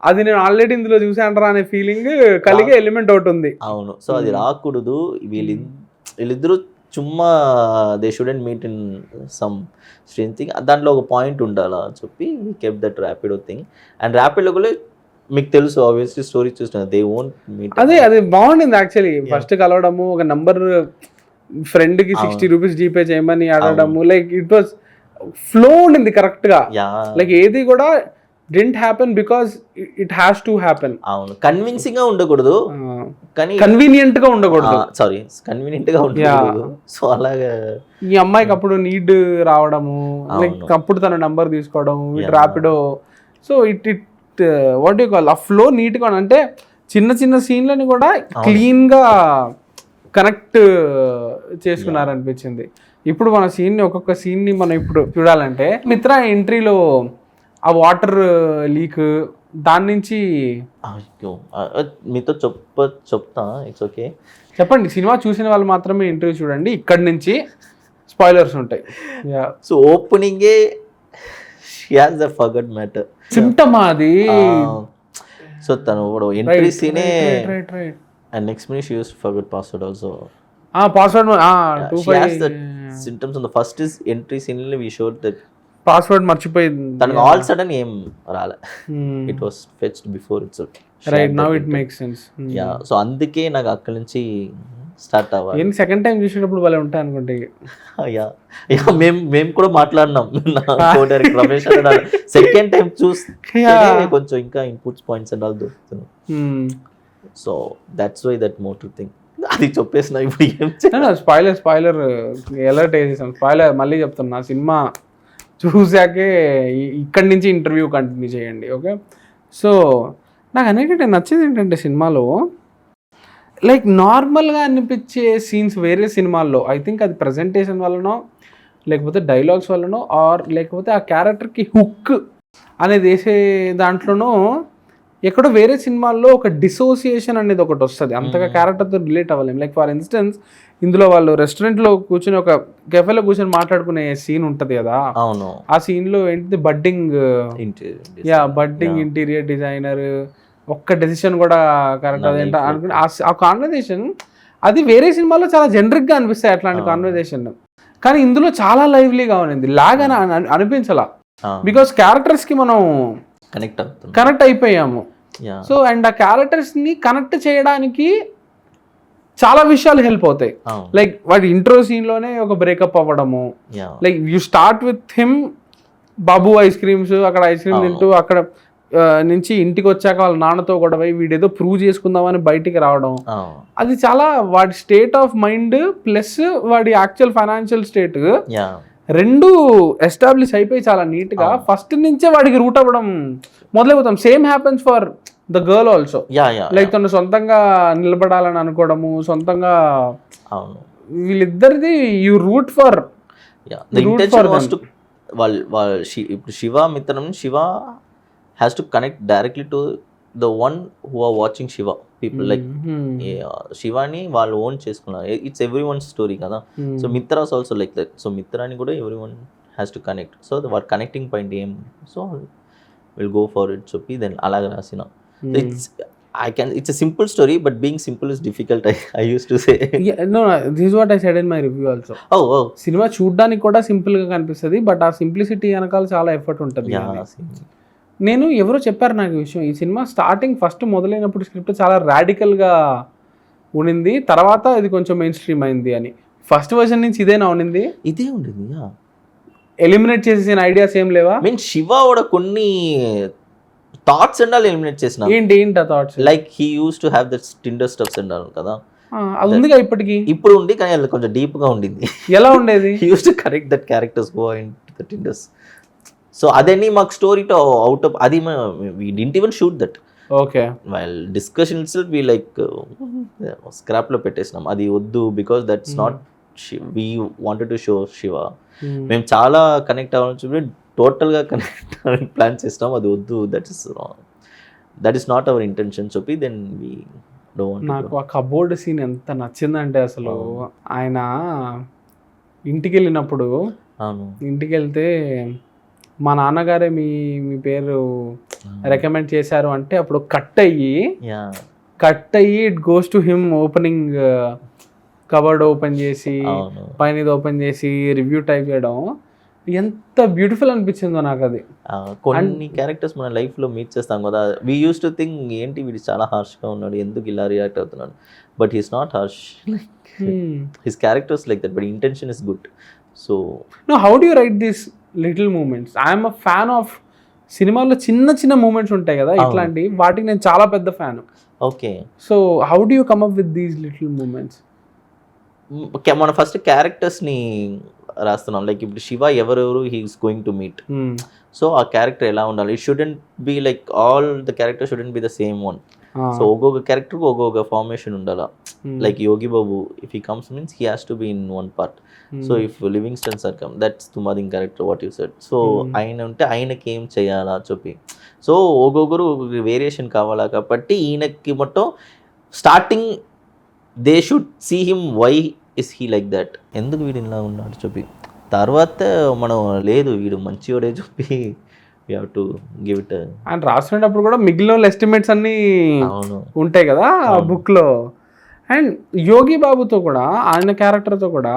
అది నేను ఆల్రెడీ ఇందులో చూసాను అనే ఫీలింగ్ కలిగే ఎలిమెంట్ ఒకటి ఉంది. అవును, సో అది రాకూడదు. వీళ్ళిద్దరూ చుమ్మా they shouldn't meet in some strange thing, దాంట్లో ఒక పాయింట్ ఉండాలా చెప్పి we kept that Rapido thing. And Rapido కూడా మీకు తెలుసు ఆబ్వియస్లీ స్టోరీ చూసిన దే వోంట్ మీట్. అది బాగుండింది యాక్చువల్లీ. ఫస్ట్ కలవడము, ఒక నంబర్ ఫ్రెండ్ కి 60 రూపీస్ జీపే చేయమని అడగడము, లైక్ ఇట్ వాస్ ఫ్లో ఉండింది కరెక్ట్ గా. లైక్ ఏది కూడా didn't happen because it has to happen. అవును, కన్విన్సింగ్ గా ఉండకూడదు కానీ కన్వీనియంట్ గా ఉండకూడదు. సారీ, కన్వీనియంట్ గా ఉండకూడదు. సో అలాగా ఈ అమ్మాయికి అప్పుడు నీడ్ రావడము, లైక్ అప్పుడు తన నంబర్ తీసుకోవడం, Rapido. So it what you call ఆ ఫ్లో నీట్ గా, అంటే చిన్న చిన్న సీన్లని కూడా క్లీన్ గా కనెక్ట్ చేసుకున్నారనిపించింది. ఇప్పుడు మన సీన్ ని ఒక్కొక్క సీన్ ని మనం ఇప్పుడు చూడాలంటే, మిత్ర ఎంట్రీలో ఆ వాటర్ లీక్ దాని నుంచి మీతో చెప్తా, ఇట్స్ ఓకే చెప్పండి. సినిమా చూసిన వాళ్ళు మాత్రమే ఇంటర్వ్యూ చూడండి, ఇక్కడి నుంచి స్పాయిలర్స్ ఉంటాయి. సో ఓపెనింగే she has the forgot matter symptom అది. సో తను ఎంట్రీ సీనే and next minute she use to forget password also. Password she has the symptoms on the first is entry scene లో we showed that password మర్చిపోయింది తనకు. All sudden ఏం రాలే, it was fetched before itself. Right, now it makes sense. Yeah, so అందుకే నాకు అక్కడి నుంచి start అవ్వాలి. నేను సెకండ్ టైం చూసేటప్పుడు వాళ్ళే ఉంటాయి అనుకుంటే. యా, మేము కూడా మాట్లాడినాం డైరెక్టర్ రమేష్ అన్నాడు, సెకండ్ టైం చూస్తే కొంచెం ఇంకా ఇన్పుట్స్ పాయింట్స్ అండ్ ఆల్ దొరుకుతున్నాయి. So that's why that motive thing. అది చెప్పేసిన ఇప్పుడు ఏం స్పాయిలర్ అలర్ట్ వేసేసాం. స్పాయిలర్ మళ్ళీ చెప్తున్నా, సినిమా చూసాకే ఇక్కడి నుంచి ఇంటర్వ్యూ కంటిన్యూ చేయండి, ఓకే? సో నాకు అనేకటి నచ్చింది ఏంటంటే సినిమాలో, లైక్ నార్మల్గా అనిపించే సీన్స్ వేరే సినిమాల్లో, ఐ థింక్ అది ప్రజెంటేషన్ వల్లనో, లేకపోతే డైలాగ్స్ వల్లనో, ఆర్ లేకపోతే ఆ క్యారెక్టర్కి హుక్ అనేది వేసే దాంట్లోనో, ఎక్కడో వేరే సినిమాల్లో ఒక డిసోసియేషన్ అనేది ఒకటి వస్తుంది, అంతగా క్యారెక్టర్తో రిలేట్ అవ్వలేము. లైక్ ఫర్ ఇన్స్టెన్స్ ఇందులో వాళ్ళు రెస్టారెంట్లో కూర్చొని ఒక కెఫేలో కూర్చొని మాట్లాడుకునే సీన్ ఉంటుంది కదా. అవును, ఆ సీన్లో ఏంటిది బడ్డింగ్ ఇంటీరియర్ డిజైనర్, ఒక్క డెసిషన్ కూడా కరెక్ట్ అదేంట అనుకుంటే ఆ కాన్వర్జేషన్ అది వేరే సినిమాలో చాలా జనరిక్గా అనిపిస్తాయి అట్లాంటి కాన్వర్జేషన్, కానీ ఇందులో చాలా లైవ్లీగా ఉంది. లాగ్ అని అనిపించాల, బికాస్ క్యారెక్టర్స్కి మనం కనెక్ట్ అయిపోయాము. సో అండ్ ఆ క్యారెక్టర్స్ని కనెక్ట్ చేయడానికి చాలా విషయాలు హెల్ప్ అవుతాయి. లైక్ వాడి ఇంట్రో సీన్లోనే ఒక బ్రేకప్ అవ్వడము, like you start with him Babu ice creams, అక్కడ ఐస్ క్రీమ్ తింటూ అక్కడ నుంచి ఇంటికి వచ్చాక వాళ్ళ నాన్నతో గొడవ వీడేదో ప్రూవ్ చేసుకుందామని బయటికి రావడం, అది చాలా వాడి స్టేట్ ఆఫ్ మైండ్ ప్లస్ వాడి యాక్చువల్ ఫైనాన్షియల్ స్టేట్ రెండు ఎస్టాబ్లిష్ అయిపోయి చాలా నీట్గా ఫస్ట్ నుంచే వాడికి రూట్ అవ్వడం మొదలైపోతాం. Same happens for the girl also. Like తను సొంతంగా నిలబడాలని అనుకోవడము, సొంతంగా వీళ్ళిద్దరిది యూ రూట్ ఫర్ ఇప్పుడు శివ మిత్రం, Shiva has to connect directly to the one who are watching Shiva people. Like శివాని వాళ్ళు ఓన్ చేసుకున్నారు, ఇట్స్ ఎవ్రీ వన్ స్టోరీ కదా. So Mitra's also like that. So మిత్రాని కూడా every one has to connect. So what connecting point ఏం, so will go for it చెప్పి దెన్ అలాగే రాసిన. It's a simple story, but being simple is difficult. I used to say. Yeah, no, this is what I said in my review also. Oh. Cinema చూడడానికి కూడా simple గా కనిపిస్తుంది, but ఆ simplicity వెనకాల చాలా ఎఫర్ట్ ఉంటుంది. నేను ఎవరో చెప్పారు నాకు ఈ విషయం, ఈ సినిమా స్టార్టింగ్ ఫస్ట్ మొదలైనప్పుడు స్క్రిప్ట్ చాలా రాడికల్గా ఉండింది, తర్వాత ఇది కొంచెం మెయిన్ స్ట్రీమ్ అయింది అని. ఫస్ట్ వర్షన్ నుంచి ఇదేనా ఉండింది? ఇదే ఉండింది. ఎలిమినేట్ చేసేసిన ఐడియాస్ ఏం లేవా? మీన్ శివ కూడా కొన్ని థాట్స్ అండ్ ఆల్ ఎలిమినేట్ చేసిన. ఏంటి ఆ thoughts? Like he use to have that Tinder stuffs and all కదా. అది ఉందిగా ఇప్పటికి. ఇప్పుడు ఉంది కానీ అది కొంచెం డీప్ గా ఉండింది. ఎలా ఉండేది? He use to correct that characters go in the Tinders. So అదని మాకు స్టోరీతో అవుట్ ఆఫ్ అది we didn't even shoot that. Okay, while discussion itself we like స్క్రాప్లో పెట్టేసినాం, అది వద్దు because that's not we wanted to show Shiva. మేము చాలా కనెక్ట్ అవ్వాలని చెప్పి టోటల్గా కనెక్ట్ అవ్వాలని ప్లాన్ చేసినాం, అది వద్దు, that is not our intention చెప్పి దెన్ వీ డోంట్. నాకు ఆ కబోర్డ్ సీన్ ఎంత నచ్చిందంటే అసలు ఆయన ఇంటికి వెళ్ళినప్పుడు, ఇంటికి వెళ్తే మా నాన్నగారే మీ పేరు రికమెండ్ చేశారు అంటే అప్పుడు కట్ అయ్యి it goes to him opening cupboard open చేసి పైన ఇది ఓపెన్ చేసి రివ్యూ టైప్ చేయడం ఎంత బ్యూటిఫుల్ అనిపించిందో నాకు. అది కొన్ని క్యారెక్టర్స్ మన లైఫ్లో మీట్ చేస్తాం కదా, వీ యూస్ టు థింక్ ఏంటి వీడు చాలా హార్ష్గా ఉన్నాడు, ఎందుకు ఇలా రియాక్ట్ అవుతున్నాడు, but he's not harsh, his characters like that, but intention is good. So how do you write these little moments? I'm a fan of సినిమాల్లో చిన్న చిన్న మూమెంట్స్ ఉంటాయి కదా ఇట్లాంటి వాటికి నేను చాలా పెద్ద fan. Okay, so how do you come up with these little moments? మన ఫస్ట్ క్యారెక్టర్స్ని రాస్తున్నాం, లైక్ ఇప్పుడు శివ ఎవరెవరు he's going to meet, so ఆ క్యారెక్టర్ ఎలా ఉండాలి, it shouldn't be like all the character shouldn't be the same one. So ఒక్కొక్క క్యారెక్టర్కి ఒక్కొక్క ఫార్మేషన్ ఉండాలా. Like Yogi Babu if he comes means he has to be in one part. So if Livingston sir come that's తుమాదింగ్ character what you said. So ఆయన ఉంటే ఆయనకి ఏం చేయాలా చెప్పి, సో ఒక్కొక్కరు ఒక్కొక్క వేరియేషన్ కావాలా కాబట్టి ఈయనకి మొత్తం starting they should see him why is he like that, ఎందుకు వీడు ఇలా ఉన్నాడు చెప్పి, తర్వాత మనం లేదు వీడు మంచివాడే చెప్పి we have to give it. And రాసుకునేటప్పుడు కూడా మిగిలిన ఎస్టిమేట్స్ అన్నీ ఉంటాయి కదా ఆ బుక్లో. అండ్ యోగి బాబుతో కూడా ఆయన క్యారెక్టర్తో కూడా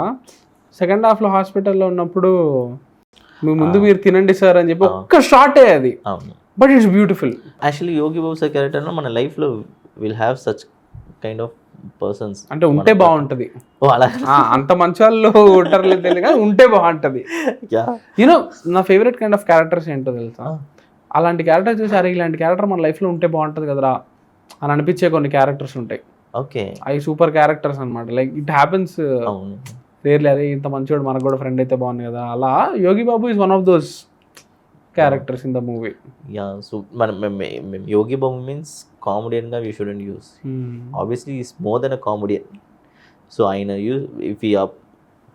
సెకండ్ హాఫ్లో హాస్పిటల్లో ఉన్నప్పుడు మీ ముందు మీరు తినండి సార్ అని చెప్పి ఒక్క షాటే అది, but it's beautiful. Actually Yogi Babu sir క్యారెక్టర్లో మన లైఫ్లో will have such kind of persons, అంటే ఉంటే బాగుంటుంది. అంత మంచి వాళ్ళు ఉంటారు తెలియదు కానీ ఉంటే బాగుంటుంది. యూనో నా ఫేవరెట్ కైండ్ ఆఫ్ క్యారెక్టర్స్ ఏంటో తెలుసా, అలాంటి క్యారెక్టర్ చూసి అరే ఇలాంటి క్యారెక్టర్ మన లైఫ్లో ఉంటే బాగుంటుంది కదరా అని అనిపించే కొన్ని క్యారెక్టర్స్ ఉంటాయి. ఓకే, అవి సూపర్ క్యారెక్టర్స్ అనమాట. లైక్ ఇట్ హ్యాపెన్స్ రేర్లీ, అదే ఇంత మంచివాడు మనకు కూడా ఫ్రెండ్ అయితే బాగుంది కదా. అలా Yogi Babu is one of those characters in the movie. Yeah, so మనం యోగి బాబు మీన్స్ కామెడియన్గా we shouldn't use, obviously is more than a comedian. So ఆయన use if you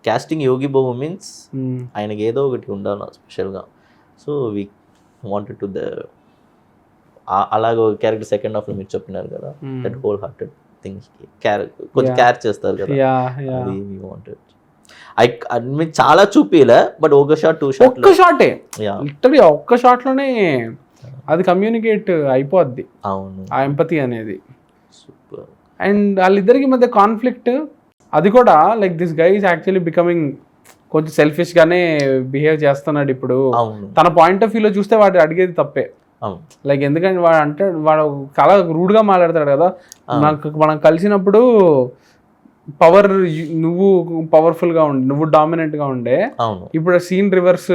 casting Yogi Babu means ఆయనకి ఏదో ఒకటి ఉండాలి స్పెషల్గా. So we wanted to the అలాగ character second హాఫ్లో మీరు చెప్పినారు కదా, దట్ హోల్ హార్టెడ్ థింగ్స్ కొంచెం క్యార్ చేస్తారు కదా, అది వీ వాంటెడ్. మీకు చాలా చూపిలే, బట్ ఒక షాట్ ఒక్క షాటే లిటరలీ ఒక్క షాట్లోనే అది కమ్యూనికేట్ అయిపోద్ది. అవును, ఆ ఎంపతి అనేది సూపర్. అండ్ వాళ్ళిద్దరికి మధ్య కాన్ఫ్లిక్ట్ అది కూడా like this guy is actually becoming కొంచెం సెల్ఫిష్ గానే బిహేవ్ చేస్తున్నాడు ఇప్పుడు. తన పాయింట్ ఆఫ్ వ్యూలో చూస్తే వాడు అడిగేది తప్పే. లైక్ ఎందుకంటే వాడు అంటే వాడు చాలా రూడ్గా మాట్లాడతాడు కదా, మనం కలిసినప్పుడు పవర్ నువ్వు పవర్ఫుల్గా ఉండే, నువ్వు డామినెంట్గా ఉండే, ఇప్పుడు సీన్ రివర్స్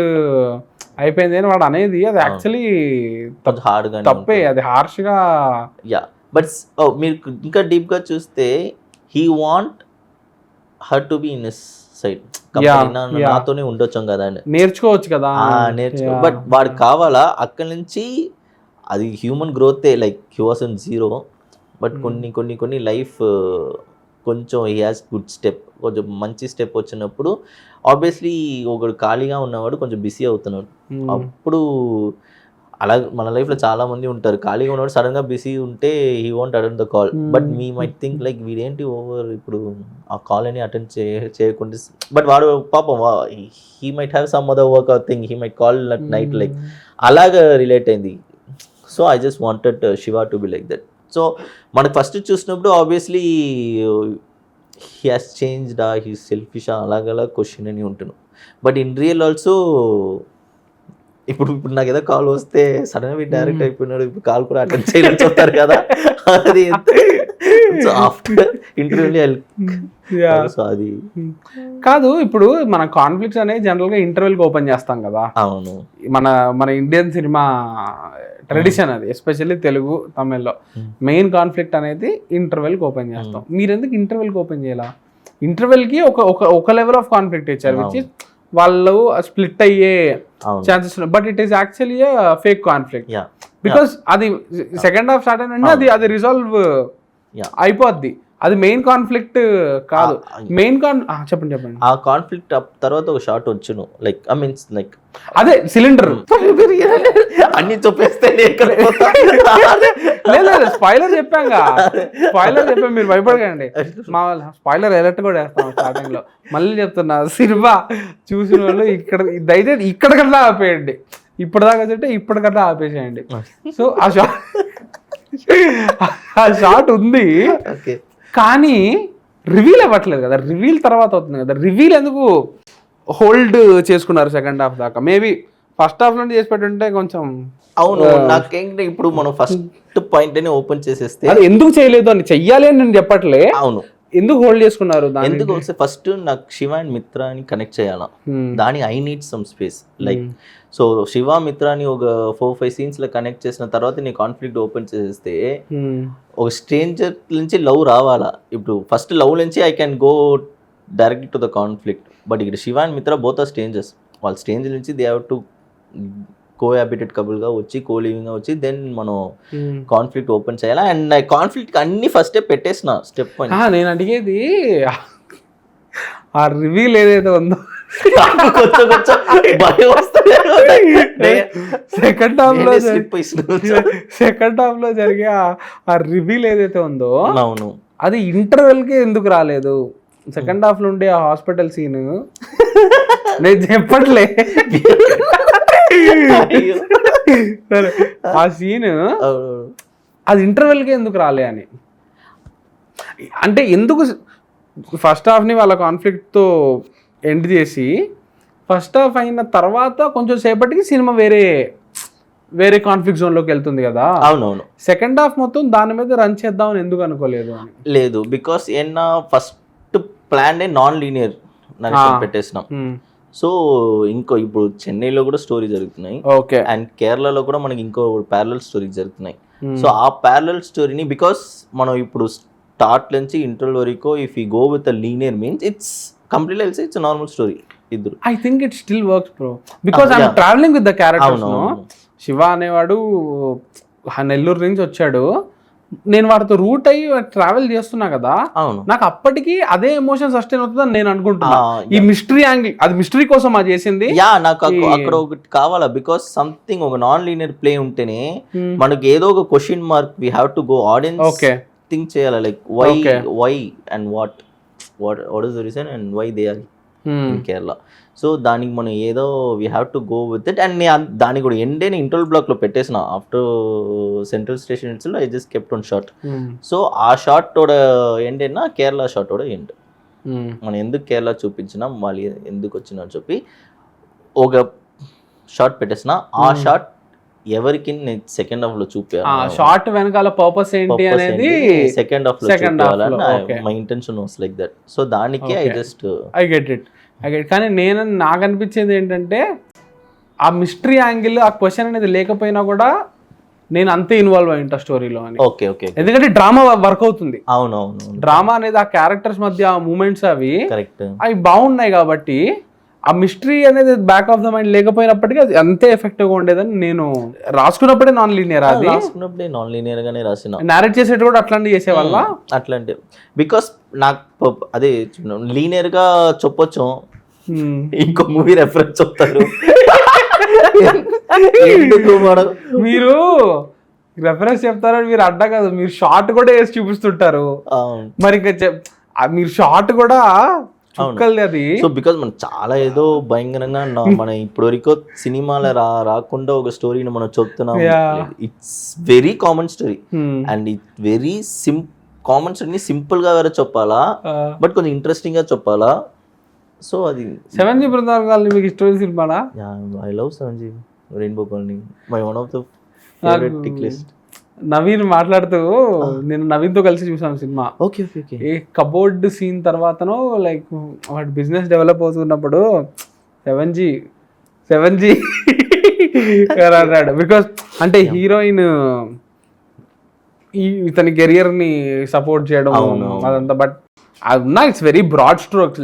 అయిపోయింది అని వాడు అనేది. అది యాక్చువల్లీ తప్పే, అది హార్ష్గా. యా, బట్ మీరు ఇంకా డీప్గా చూస్తే he want her to be in his side, నాతోనే ఉండొచ్చు కదా అని నేర్చుకోవచ్చు కదా, బట్ వాడికి కావాలా అక్కడి నుంచి. అది హ్యూమన్ గ్రోతే, like he was in zero, but కొన్ని లైఫ్ కొంచెం హీ హ్యాస్ గుడ్ స్టెప్, కొంచెం మంచి స్టెప్ వచ్చినప్పుడు ఆబ్వియస్లీ ఒకడు ఖాళీగా ఉన్నవాడు కొంచెం బిజీ అవుతున్నాడు. అప్పుడు అలా మన లైఫ్లో చాలా మంది ఉంటారు, ఖాళీగా ఉన్నవాడు సడన్గా బిజీ ఉంటే he want attend the call, but me might think like వీడేంటి ఓవర్ ఇప్పుడు ఆ కాల్ అని అటెండ్ చేయకుండా, బట్ వాడు పాపం he might have some other work or thing, he might call at night, like అలాగా రిలేట్ అయింది. So I just wanted Shiva to be like that. So మనకు ఫస్ట్ చూసినప్పుడు obviously he has changed, he selfish అలాగలా question అని ఉంటున్నాను. But in real also ఇప్పుడు నాకు ఏదో కాల్ వస్తే సడన్గా డైరెక్ట్ అయిపోయినాడు, ఇప్పుడు కాల్ కూడా అటెండ్ చేయాలని చెప్తారు కదా, అది ఆఫ్టర్ ఇంటర్వ్యూ అది కాదు. ఇప్పుడు మన కాన్ఫ్లిక్ట్స్ అనేది జనరల్గా ఇంటర్వెల్కి ఓపెన్ చేస్తాం కదా. అవును, మన ఇండియన్ సినిమా ట్రెడిషన్ అది, ఎస్పెషల్లీ తెలుగు తమిళ్లో మెయిన్ కాన్ఫ్లిక్ట్ అనేది ఇంటర్వెల్కి ఓపెన్ చేస్తాం. మీరు ఎందుకు ఇంటర్వెల్కి ఓపెన్ చేయాలా? ఇంటర్వెల్కి ఒక లెవెల్ ఆఫ్ కాన్ఫ్లిక్ట్ ఇచ్చారు, విచ్ ఇస్ వాళ్ళు స్ప్లిట్ అయ్యే అవును. ఛాన్సెస్ ఉన్నాయి. But it is actually fake conflict yeah because అది సెకండ్ హాఫ్ స్టార్ట్ అయినంటే అది రిజాల్వ్ Yeah. అయిపోద్ది. అది మెయిన్ కాన్ఫ్లిక్ట్ కాదు. మెయిన్ చెప్పండి ఆ కాన్ఫ్లిక్ట్ తర్వాత ఒక షార్ట్ వచ్చును లైక్ ఐ మీన్స్ లైక్ అదే సిలిండర్ అన్ని చూపేస్తే లేదు స్పాయిలర్ చెప్పాగా, స్పాయిలర్ చెప్పాం, మీరు భయపడకండి. మా వాళ్ళు స్పాయిలర్ ఎలర్ట్ కూడా వేస్తాం స్టార్టింగ్ లో. మళ్ళీ చెప్తున్నా, సినిమా చూసిన వాళ్ళు ఇక్కడ దయచేసి ఇక్కడికల్లా ఆపేయండి. ఇప్పటిదాకా చెప్తే ఇప్పటికల్లా ఆపేసేయండి. సో ఆ షార్ట్ ఉంది కానీ రివీల్ అవ్వట్లేదు కదా. రివీల్ తర్వాత అవుతుంది కదా. రివీల్ ఎందుకు హోల్డ్ చేసుకున్నారు సెకండ్ హాఫ్ దాకా? మేబీ ఫస్ట్ హాఫ్ నుండి చేసి పెట్టుంటే కొంచెం. అవును, నాకేంటే ఇప్పుడు మనం ఫస్ట్ పాయింట్ అని ఓపెన్ చేసేస్తే అది ఎందుకు చేయలేదు అని, చెయ్యాలి అని నేను చెప్పట్లే. అవును, ఎందుకు హోల్డ్ చేసుకున్నారు? ఎందుకు వస్తే ఫస్ట్ నాకు శివ అండ్ మిత్ర అని కనెక్ట్ చేయాలా, దానికి I need some space. Like so Shiva మిత్రాని ఒక 4-5 scenes లో కనెక్ట్ చేసిన తర్వాత నీ కాన్ఫ్లిక్ట్ ఓపెన్ చేసేస్తే ఒక స్ట్రేంజర్ నుంచి లవ్ రావాలా. ఇప్పుడు ఫస్ట్ లవ్ నుంచి I can go direct to the conflict. But ఇక్కడ శివ అండ్ మిత్ర బోత్ ఆర్ స్ట్రేంజర్స్. వాళ్ళ స్ట్రేంజర్ నుంచి దే హ్యావ్ టు కోహాబిటెడ్ కపుల్గా వచ్చి కోలివింగ్గా వచ్చి దెన్ మనం కాన్ఫ్లిక్ట్ ఓపెన్ చేయాలా. అండ్ కాన్ఫ్లిక్ట్ అన్ని ఫస్టే పెట్టేసిన స్టెప్ పైన. నేను అడిగేది ఆ రివీల్ ఏదైతే ఉందో సెకండ్ హాఫ్ లో జరిగే ఆ రివీల్ ఏదైతే ఉందో, అవును, అది ఇంటర్వెల్ కి ఎందుకు రాలేదు? సెకండ్ హాఫ్ లో ఉండే ఆ హాస్పిటల్ సీన్ నేను చెప్పట్లే, ఆ సీన్ అది ఇంటర్వెల్ కి ఎందుకు రాలే అని. అంటే ఎందుకు ఫస్ట్ హాఫ్ని వాళ్ళ కాన్ఫ్లిక్ట్తో ఎండ్ చేసి ఫస్ట్ హాఫ్ అయిన తర్వాత కొంచెం సేపటికి సినిమా వేరే కాన్ఫ్లిక్ట్ జోన్లోకి వెళ్తుంది కదా. అవునవును, సెకండ్ హాఫ్ మొత్తం దాని మీద రన్ చేద్దామని ఎందుకు అనుకోలేదు అని. లేదు, బికాస్ ఏమన్నా ఫస్ట్ ప్లాన్ నాన్ లీనియర్ పెట్టేసినాం. సో ఇంకో ఇప్పుడు చెన్నైలో కూడా స్టోరీ జరుగుతున్నాయి, ఓకే, అండ్ కేరళలో కూడా మనకి ఇంకో ప్యారలల్ స్టోరీ జరుగుతున్నాయి. సో ఆ ప్యారలల్ స్టోరీని బికాస్ మనం ఇప్పుడు స్టార్ట్ నుంచి ఇంటర్వల్ వరకు if you go with linear means it's completely it's normal story. ఇద్దరు I think it still works bro, because I'm traveling with the characters. Shiva అనేవాడు నెల్లూరు నుంచి వచ్చాడు, నేను వాడితో రూట్ అయ్యి ట్రావెల్ చేస్తున్నా కదా. నాకు అప్పటికి అదే ఎమోషన్ సస్టైన్ అవుతుందని నేను అనుకుంటున్నా. ఈ మిస్టరీ యాంగిల్, అది మిస్టరీ కోసం అది చేసింది. నాకు అక్కడ ఒకటి కావాలా, బికాస్ సంథింగ్ ఒక నాన్ లీనియర్ ప్లే ఉంటేనే మనకి ఏదో ఒక question mark we have to go audience think చేయాలి. Like why and what is the reason and why they are in Kerala. So దానికి మనం ఏదో we have to go with it. And దానికి కూడా ఎండ్ అయిన ఇంటర్వల్ బ్లాక్ లో పెట్టేసిన after central station it's I just kept on short. So ఆ short ఓడ ఎండ్ అయినా కేరళ షార్ట్ ఓడ ఎండ్. మనం ఎందుకు కేరళ చూపించినాం, వాళ్ళు ఎందుకు వచ్చినా చెప్పి ఒక షార్ట్ పెట్టేసిన. ఆ షార్ట్ ఎవరికి సెకండ్ హాఫ్ లో చూపించాలి, షార్ట్ వెనకాల పర్పస్ ఏంటి అనేది సెకండ్ హాఫ్ లో చూపించాలని my intention was like that. So దానికి ఐ గెట్ ఇట్. కానీ నాకు అనిపించేది ఏంటంటే ఆ మిస్టరీ యాంగిల్, ఆ క్వశ్చన్ అనేది లేకపోయినా కూడా నేను అంతే ఇన్వాల్వ్ అయ్యింటా స్టోరీలో అని. ఓకే ఓకే, ఎందుకంటే డ్రామా వర్క్ అవుతుంది. అవునవును, డ్రామా అనేది ఆ క్యారెక్టర్స్ మధ్య ఆ మూమెంట్స్ అవి కరెక్ట్, అవి బాగున్నాయి కాబట్టి ఆ మిస్టరీ అనేది బ్యాక్ ఆఫ్ ద మైండ్ లేకపోయినప్పటికీ అది అంతే ఎఫెక్టివ్ గా ఉండేదని నేను రాసుకున్నప్పుడే నాన్ లీనియర్, అది రాసుకున్నప్పుడే నాన్ లీనియర్ గానే రాసిన. నారేట్ చేసేది కూడా అట్లాంటి చేసేవాళ్ళ అట్లాంటి, బికాస్ నాకు అదే లీనియర్ గా చెప్పొచ్చు, ఇంకో మూవీ రెఫరెన్స్ చెప్తారు. మీరు రెఫరెన్స్ చెప్తారని మీరు అడ్డా కాదు, మీరు షార్ట్ కూడా వేసి చూపిస్తుంటారు. మరి ఇంకా మీరు షార్ట్ కూడా అది. సో బికాస్ మనం చాలా ఏదో భయంకరంగా మన ఇప్పుడు వరకు సినిమాలో రాకుండా ఒక స్టోరీని మనం చెప్తున్నాం. It's very common story and it very common స్టోరీని సింపుల్ గా వేరే చెప్పాలా, బట్ కొంచెం ఇంట్రెస్టింగ్ గా చెప్పాలా. సో అది 7G బృందావన్ కాలనీ మీకు ఇష్టమైన సినిమానా? I love 7G rainbow colony, my one of the favorite tick list. Naveen మాట్లాడుతూ నేను నవీన్తో కలిసి చూసాను సినిమా. Okay okay, a cupboard scene తర్వాతను లైక్ వాటి బిజినెస్ డెవలప్ అవుతున్నప్పుడు 7G అన్నాడు. బికాస్ అంటే హీరోయిన్ ఇతని కెరియర్ ని సపోర్ట్ చేయడం అదంతా, బట్ అది ఉన్నా it's very broad strokes.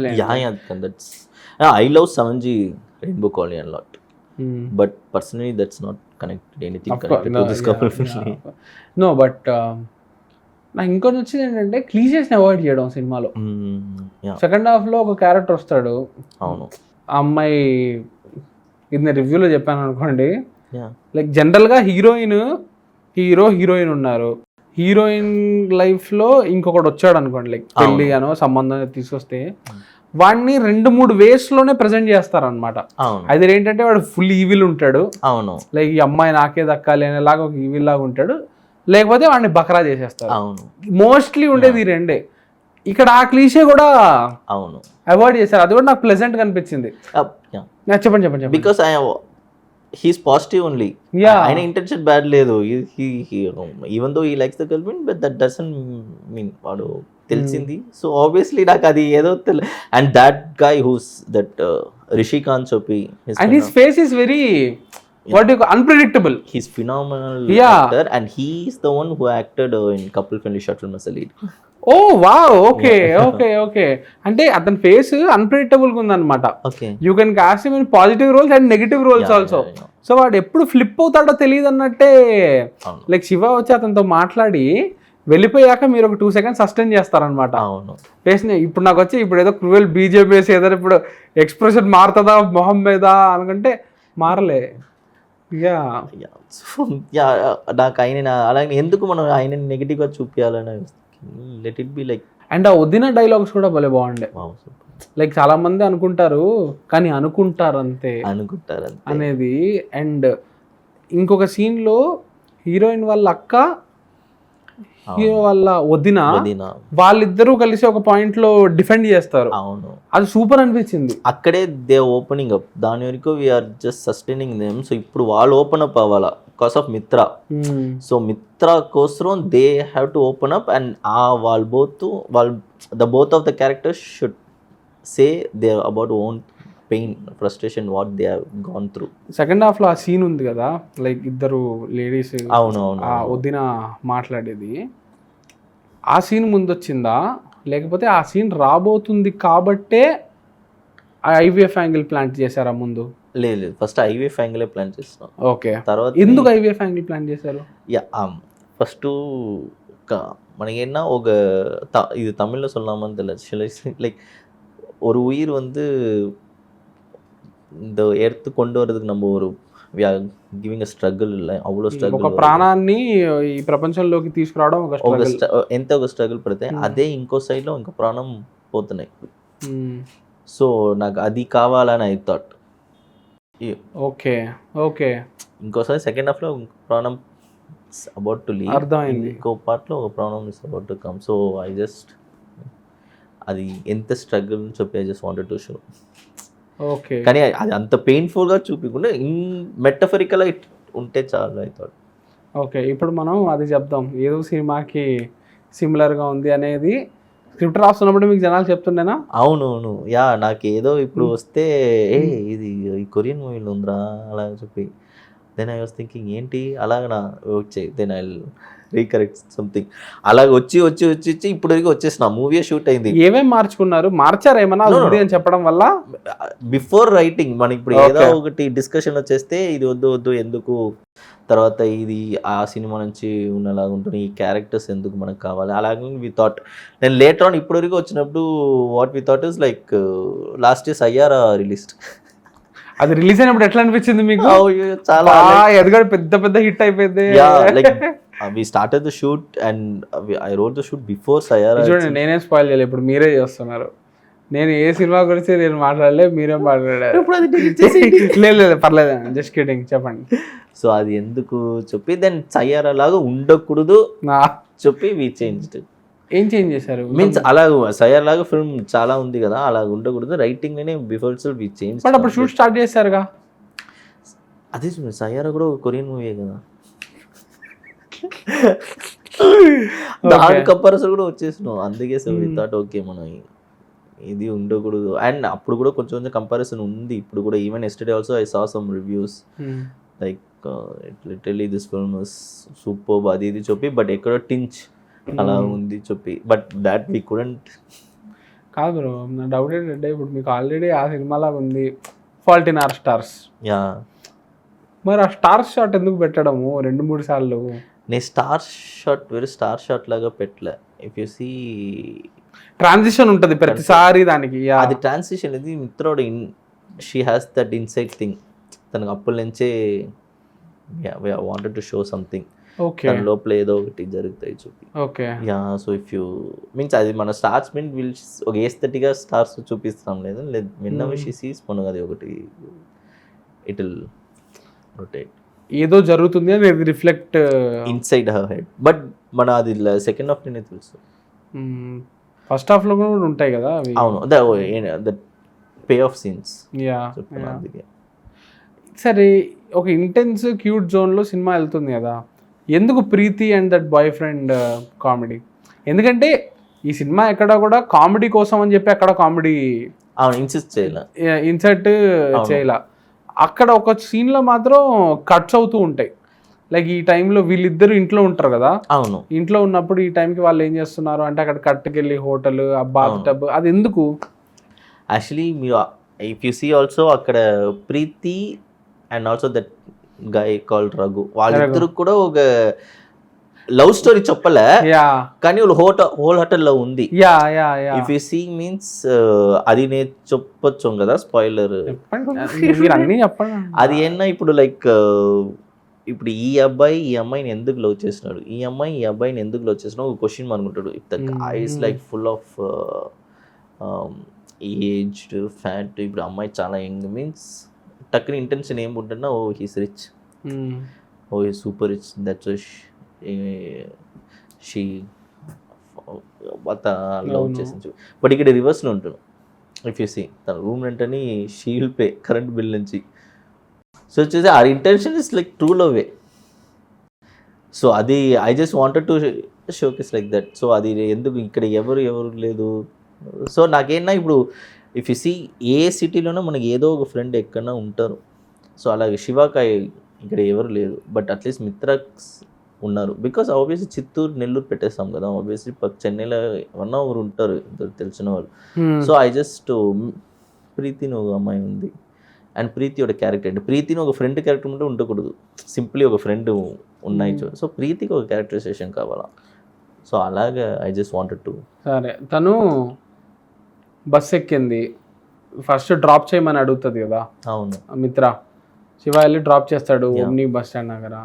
I love seven G rainbow colony a lot, but personally that's not connected anything connected to this couple film. No but నాకు ఇంకోటి వచ్చింది ఏంటంటే క్లీషెస్ని అవాయిడ్ చేయడం సినిమాలో. సెకండ్ హాఫ్లో ఒక క్యారెక్టర్ వస్తాడు, అవును ఆ అమ్మాయి, ఇది నేను రివ్యూలో చెప్పాను అనుకోండి, లైక్ జనరల్గా హీరోయిన్ ఉన్నారు, హీరోయిన్ లైఫ్లో ఇంకొకటి వచ్చాడు అనుకోండి, లైక్ పెళ్ళి అనో సంబంధం తీసుకొస్తే వాడిని 2-3 వేస్లోనే ప్రజెంట్ చేస్తారనమాట. అది ఏంటంటే వాడు ఫుల్ ఈవిల్ ఉంటాడు, అవును, లైక్ ఈ అమ్మాయి నాకే దక్కాలి అనేలాగా ఒక ఈవిల్ లాగా ఉంటాడు, లేకపోతే వాడిని బకరా చేసేస్తారు. అవును, మోస్ట్లీ ఉండేది ఈ రెండే. ఇక్కడ ఆ క్లీషే కూడా అవును అవాయిడ్ చేశారు, అది కూడా నాకు ప్లెజెంట్ గా అనిపించింది. చెప్పండి. బికాస్ హీస్ పాజిటివ్ ఓన్లీ, ఆయన ఇంటెన్షన్ బ్యాడ్ లేదు, even though he likes the girl friend, but that doesn't mean వాడు తెలిసింది. సో ఆబ్వియస్లీ నాకు అది ఏదో and that guy who's that Rishikanth చెప్పి, and his face is very what you unpredictable. He's phenomenal actor, and he is the one who acted in couple friendly short film as a lead. Oh wow, okay. అంటే అతని face unpredictable గా ఉందన్నమాట. You can cast him in positive roles and negative roles also. So వాడు ఎప్పుడు flip అవుతాడో తెలియదు అన్నట్టే, like Shiva వచ్చి అతనితో మాట్లాడి వెళ్ళిపోయాక మీరు ఒక 2 seconds సస్టైన్ చేస్తారనమాట ఫేస్ ని. ఇప్పుడు నాకు వచ్చి ఇప్పుడు ఏదో క్రూవెల్ బీజేపీ వేసి ఏదో ఇప్పుడు ఎక్స్ప్రెషన్ మారుతుందా మొహం మీద అనుకుంటే మారలే. నాకు ఆయన అలాగే ఎందుకు మనం ఆయన నెగిటివ్ గా చూపించాలని, let it be like. And ఆ వదిన డైలాగ్స్ కూడా భలే బాగుండే. లైక్ చాలా మంది అనుకుంటారు కానీ అనుకుంటారు అంతే అనేది. అండ్ ఇంకొక సీన్ లో హీరోయిన్ వాళ్ళ అక్క, హీరో వాళ్ళ వదిన, వాళ్ళిద్దరూ కలిసి ఒక పాయింట్ లో డిఫెండ్ చేస్తారు. అవును, అది సూపర్ అనిపించింది. అక్కడే దే ఓపెనింగ్ అప్, దాని వరకు we're just sustaining them. So ఇప్పుడు వాళ్ళు ఓపెన్ అప్ అవ్వాలా because of Mitra. So Mitra కోసం they have to open up, and వాళ్ళు both of the characters should say they about own pain, frustration, what they have gone through. Second half లో ఆ scene ఉంది కదా, like ఇద్దరు ladies, అవునవును, ఆ వదిన మాట్లాడేది, ఆ సీన్ ముందు వచ్చిందా లేకపోతే ఆ సీన్ రాబోతుంది కాబట్టే ఐవీఎఫ్ యాంగిల్ ప్లాన్ చేశారా ముందు? లేదు, ఫస్ట్ ఐవీఎఫ్ యాంగిల్ ప్లాన్ చేస్తాం. ఓకే, తర్వాత ఎందుకు ఐవీఎఫ్ యాంగిల్ ప్లాన్ చేశారు? ఫస్ట్ మనకి என்ன இது தமிழ்ல சொல்லாமன்னு தெரியல, லைக் ஒரு உயிர் வந்து இந்த ఎర్త్ கொண்டு வரதுக்கு நம்ம ஒரு గివింగ్ అ స్ట్రగుల్, இல்லை అవ్వలో స్ట్రగుల్, ఒక ప్రాణాన్ని ఈ ప్రపంచంలోకి తీసుకురావడం ఒక స్ట్రగుల్ పడితే అదే ఇంకో సైడ్లో ఇంకో ప్రాణం పోతున్నాయి. సో నాకు అది కావాలని ఐ థాట్. ఓకే ఇంకోసారి సెకండ్ హాఫ్లో ప్రాణం అబౌట్ టు లీవ్, అర్థమైంది, ఇంకో పార్ట్లో ఒక ప్రాణం is about to come. So I just అది ఎంత స్ట్రగుల్ అని చెప్పి I just wanted to show. Okay, కానీ అది అంత పెయిన్ఫుల్గా చూపించకుండా మెటఫరికల్ ఉంటే చాలు ఐ థాట్. ఓకే, ఇప్పుడు మనం అది చెప్దాం, ఏదో సినిమాకి సిమిలర్గా ఉంది అనేది స్క్రిప్ట్ రాస్తున్నప్పుడు మీకు జనాలు చెప్తుండేనా? అవునవును, నాకు ఏదో ఇప్పుడు వస్తే ఇది ఈ కొరియన్ మూవీలో ఉందిరా అలా చెప్పి, దెన్ ఐ వాస్ థింకింగ్ ఏంటి అలాగనా వచ్చాయి, దెన్ ఐ రీకరెక్ట్ సంథింగ్, అలాగ వచ్చి ఇప్పుడు వరకు వచ్చేసిన మూవీ షూట్ అయింది. ఏమేమి మార్చారా ఏమన్నా అని చెప్పడం వల్ల? బిఫోర్ రైటింగ్ మనం ఇప్పుడు ఏదో ఒకటి డిస్కషన్ వచ్చేస్తే ఇది వద్దు ఎందుకు, తర్వాత ఇది ఆ సినిమా నుంచి ఉన్నలాగా ఉంటుంది, ఈ క్యారెక్టర్స్ ఎందుకు మనకు కావాలి, అలాగే వి థాట్. నేను లేటర్ ఆన్ ఇప్పుడు వరకు వచ్చినప్పుడు what we thought is like last year Saiyaara released. అది రిలీజ్ అయినప్పుడు ఎట్లా అనిపించింది మీకు? చాలా ఎదుగు పెద్ద హిట్ అయిపోయింది. we started the shoot and I wrote the shoot before Sayara. చూడండి, నేనే స్పాయిల్ చేయలేదు, ఇప్పుడు మీరే చేస్తున్నారు. నేను ఏ సినిమా గురించి నేను మాట్లాడలే, మీరే మాట్లాడారు. లేదు పర్లేదు, జస్ట్ కిడింగ్, చెప్పండి. సో అది ఎందుకు చెప్పి దెన్ సయ్యారా లాగా ఉండకూడదు చెప్పి వి చేంజ్డ్. ఏం చేంజ్ చేశారు? మీన్స్ అలా సయ్యారా లాగా ఫిల్మ్ చాలా ఉంది కదా, అలా ఉండకూడదు, రైటింగ్ లోనే బిఫోర్ వి చేంజ్. బట్ అప్పుడు షూట్ స్టార్ట్ చేశారుగా. అదే సయ్యారా కూడా కొరియన్ మూవీ కదా, దాని కంపారిజన్ కూడా వచ్చేసినాం. అందుకే సో వి థాట్ ఓకే మనం ఇది ఉండకూడదు. అండ్ అప్పుడు కూడా కొంచెం కంపారిజన్ ఉంది ఇప్పుడు కూడా. Even yesterday also I saw some reviews like literally this film is superb అది ఇది చెప్పి, బట్ ఎక్కడో టించ్ అలా ఉంది చెప్పి, బట్ దాట్ వి కుడెంట్ కాదు బ్రో, నా డౌట్ ఏంటంటే ఇప్పుడు మీకు ఆల్రెడీ ఆ సినిమాలాగా ఉంది fault in our stars, yeah మరి ఆ స్టార్ షాట్ ఎందుకు పెట్టడము 2-3 సార్లు? నేను స్టార్ షాట్ వేరే స్టార్ షాట్ లాగా పెట్టలే. ఇఫ్ యూ సీ ట్రాన్సిషన్ ఉంటుంది ప్రతిసారి దానికి. అది ట్రాన్సిషన్, ఇది మిత్రుడు she has that inside thing. తనకు అప్పటి నుంచే wanted to show something, okay తన లోపల ఏదో ఒకటి జరుగుతాయి చూపి. Okay yeah so if you means అది మన స్టార్స్ మీన్ విల్ ఒక ఏస్థెటిక్గా స్టార్స్ చూపిస్తాం లేదు విన్న షీ సీస్ మన అది ఒకటి ఇట్ విల్ రొటేట్, ఏదో జరుగుతుంది అని reflect inside her head. But మన అది సెకండ్ హాఫ్ నేనే తెలుసు. ఫస్ట్ హాఫ్ లో కూడా ఉంటాయి కదా అవి. అవును the pay of scenes yeah చెప్తున్నా అందుకే. సరే, ఒక ఇంటెన్స్ క్యూట్ జోన్లో సినిమా వెళ్తుంది కదా, ఎందుకు Preethi and that boy friend comedy? ఎందుకంటే ఈ సినిమా ఎక్కడ కూడా కామెడీ కోసం అని చెప్పి అక్కడ కామెడీ అవును ఇన్సిస్ట్ చేయాలి, ఇన్సర్ట్ చేయాల. అక్కడ ఒక సీన్లో మాత్రం కట్స్ అవుతూ ఉంటాయి. లైక్ ఈ టైంలో వీళ్ళిద్దరు ఇంట్లో ఉంటారు కదా, అవును ఇంట్లో ఉన్నప్పుడు ఈ టైంకి వాళ్ళు ఏం చేస్తున్నారు అంటే అక్కడ కట్టుకెళ్ళి హోటల్, ఆ బాత్ టబ్, అది ఎందుకు? యాక్చువల్లీ మీరు ఇఫ్ యూ సీ ఆల్సో అక్కడ Preethi and also that guy called Raghu, వాళ్ళిద్దరు కూడా ఒక లవ్ స్టోరీ చెప్పలే యా కానీ వాళ్ళు హోల్ హోటల్ లో ఉంది. Yeah yeah yeah if you see means అది నేను చెప్పొచ్చు కదా స్పాయిలర్, మీరు అన్నీ చెప్పండి. అది ఏమన్నా ఇప్పుడు లైక్ ఇప్పుడు ఈ అబ్బాయి ఈ అమ్మాయిని ఎందుకు లవ్ చేస్తున్నాడు, ఈ అమ్మాయి ఈ అబ్బాయిని ఎందుకు లవ్ చేస్తున్నాడు ఒక క్వశ్చన్ అనుకుంటాడు. If the guy is like full of aged fat, ఇప్పుడు అమ్మాయి చాలా యంగ్ మీన్స్ టక్కున ఇంటెన్షన్ ఏముంటున్నా oh he's rich, oh he super rich, that's she love చేసి. బట్ ఇక్కడ రివర్స్లో ఉంటాను. ఇఫ్ యూ సీ తన రూమ్ రెంట్ని she will pay current bill నుంచి. సో వచ్చేసి ఆ intention is like true love. So అది I just wanted to showcase like that. So అది ఎందుకు ఇక్కడ ఎవరు లేదు. సో నాకేనా ఇప్పుడు ఇఫ్ యూ సీ ఏ సిటీలోనో మనకి ఏదో ఒక ఫ్రెండ్ ఎక్కడన్నా ఉంటారు. సో అలాగే శివాకాయ్ ఇక్కడ ఎవరు లేదు, బట్ అట్లీస్ట్ మిత్రక్స్ ఉన్నారు. బికాస్ ఆబ్వియస్లీ చిత్తూరు నెల్లూరు పెట్టేస్తాం కదా, ఆబ్వియస్లీ చెన్నైలో ఏమన్నా ఊరు ఉంటారు తెలిసిన వాళ్ళు. సో ఐ జస్ట్ ప్రీతిని ఒక అమ్మాయి ఉంది అండ్ ప్రీతి ఒక క్యారెక్టర్, అంటే ప్రీతిని ఒక ఫ్రెండ్ క్యారెక్టర్ ఉంటే ఉండకూడదు, సింప్లీ ఒక ఫ్రెండ్ ఉన్నాయి. సో ప్రీతికి ఒక క్యారెక్టరైజేషన్ కావాలా. సో అలాగా ఐ జస్ట్ వాంటెడ్ టు. సరే, తను బస్ ఎక్కింది, ఫస్ట్ డ్రాప్ చేయమని అడుగుతుంది కదా. అవును మిత్ర శివ వెళ్ళి డ్రాప్ చేస్తాడు ఓమ్ని బస్ స్టాండ్ దగ్గర,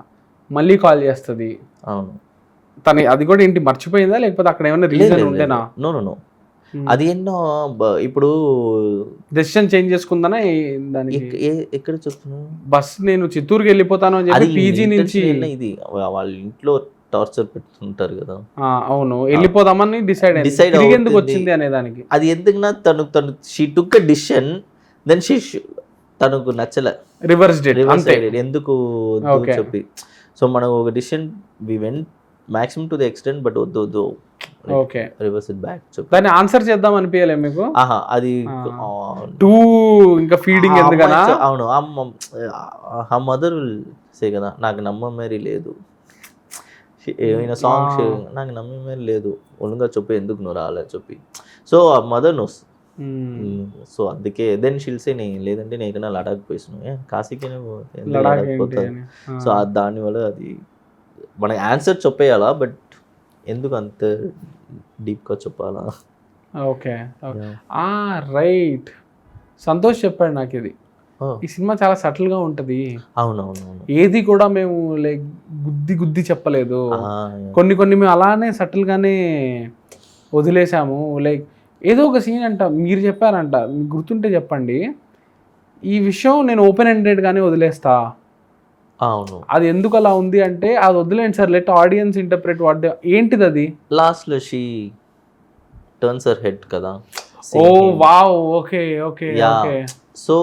మళ్ళీ కాల్ చేస్తుంది. అవును తను అది కూడా ఏంటి మర్చిపోయిందా లేకపోతే అక్కడ ఏమైనా రీజన్ ఉండేనా? నో అది ఎన్నో ఇప్పుడు డెసిషన్ చేంజ్ చేసుకుందానా దానికి? ఎక్కడ చెప్తున్నాను బస్ నేను చిత్తూరుకి వెళ్ళిపోతాను అని చెప్పి పీజీ నుంచి ఇది వాళ్ళ ఇంట్లో టార్చర్ పెట్టుకుంటారు కదా. అవును, వెళ్ళిపోదామని డిసైడ్ ఎందుకు వచ్చింది అనే దానికి. అది ఎందుకున్నా తను she took a decision, then she తనకు నచ్చలే రివర్స్ ఎందుకు చెప్పి. సో మనం ఒక decision we went maximum to the extent, but వద్దు ఓకే రివర్స్ ఇట్ బ్యాక్ చెప్పి దాన్ని ఆన్సర్ చేద్దాం అనిపించలే మీకు? అది టూ ఇంకా ఫీడింగ్ ఎందుకనా? అవును ఆ మదర్ విల్ సే కదా నాకు నమ్మమేరీ లేదు, ఏమైనా సాంగ్స్ నాకు నమ్మమేరీ లేదు, ఒళ్ళుగా చెప్పి ఎందుకు నువ్వు రాలే చెప్పి. సో ఆ మదర్ నోస్. సో అందుకే దెన్ షిల్సే లేదంటే నేను ఏదైనా లడాక్ పోయిస్తున్నాను కాశీకి పోతాను. సో దానివల్ల అది మనకి ఆన్సర్ చెప్పేయాలా, బట్ ఎందుకు అంత డీప్గా చెప్పాలా? ఓకే రైట్, సంతోష్ చెప్పాడు నాకు ఇది. ఈ సినిమా చాలా సటిల్గా ఉంటుంది. అవునవునవును, ఏది కూడా మేము లైక్ గుద్ది చెప్పలేదు, కొన్ని మేము అలానే సటిల్గానే వదిలేసాము. లైక్ ఏదో ఒక సీన్ అంట మీరు చెప్పారంట, మీకు గుర్తుంటే చెప్పండి, ఈ విషయం నేను ఓపెన్ ఎండెడ్గానే వదిలేస్తా. అవును, అది ఎందుకు అలా ఉంది అంటే అది వదిలేండి sir, let audience interpret what ఏంటిది అది. లాస్ట్లో షీ టర్న్స్ హర్ హెడ్ కదా. Oh wow, okay okay okay. So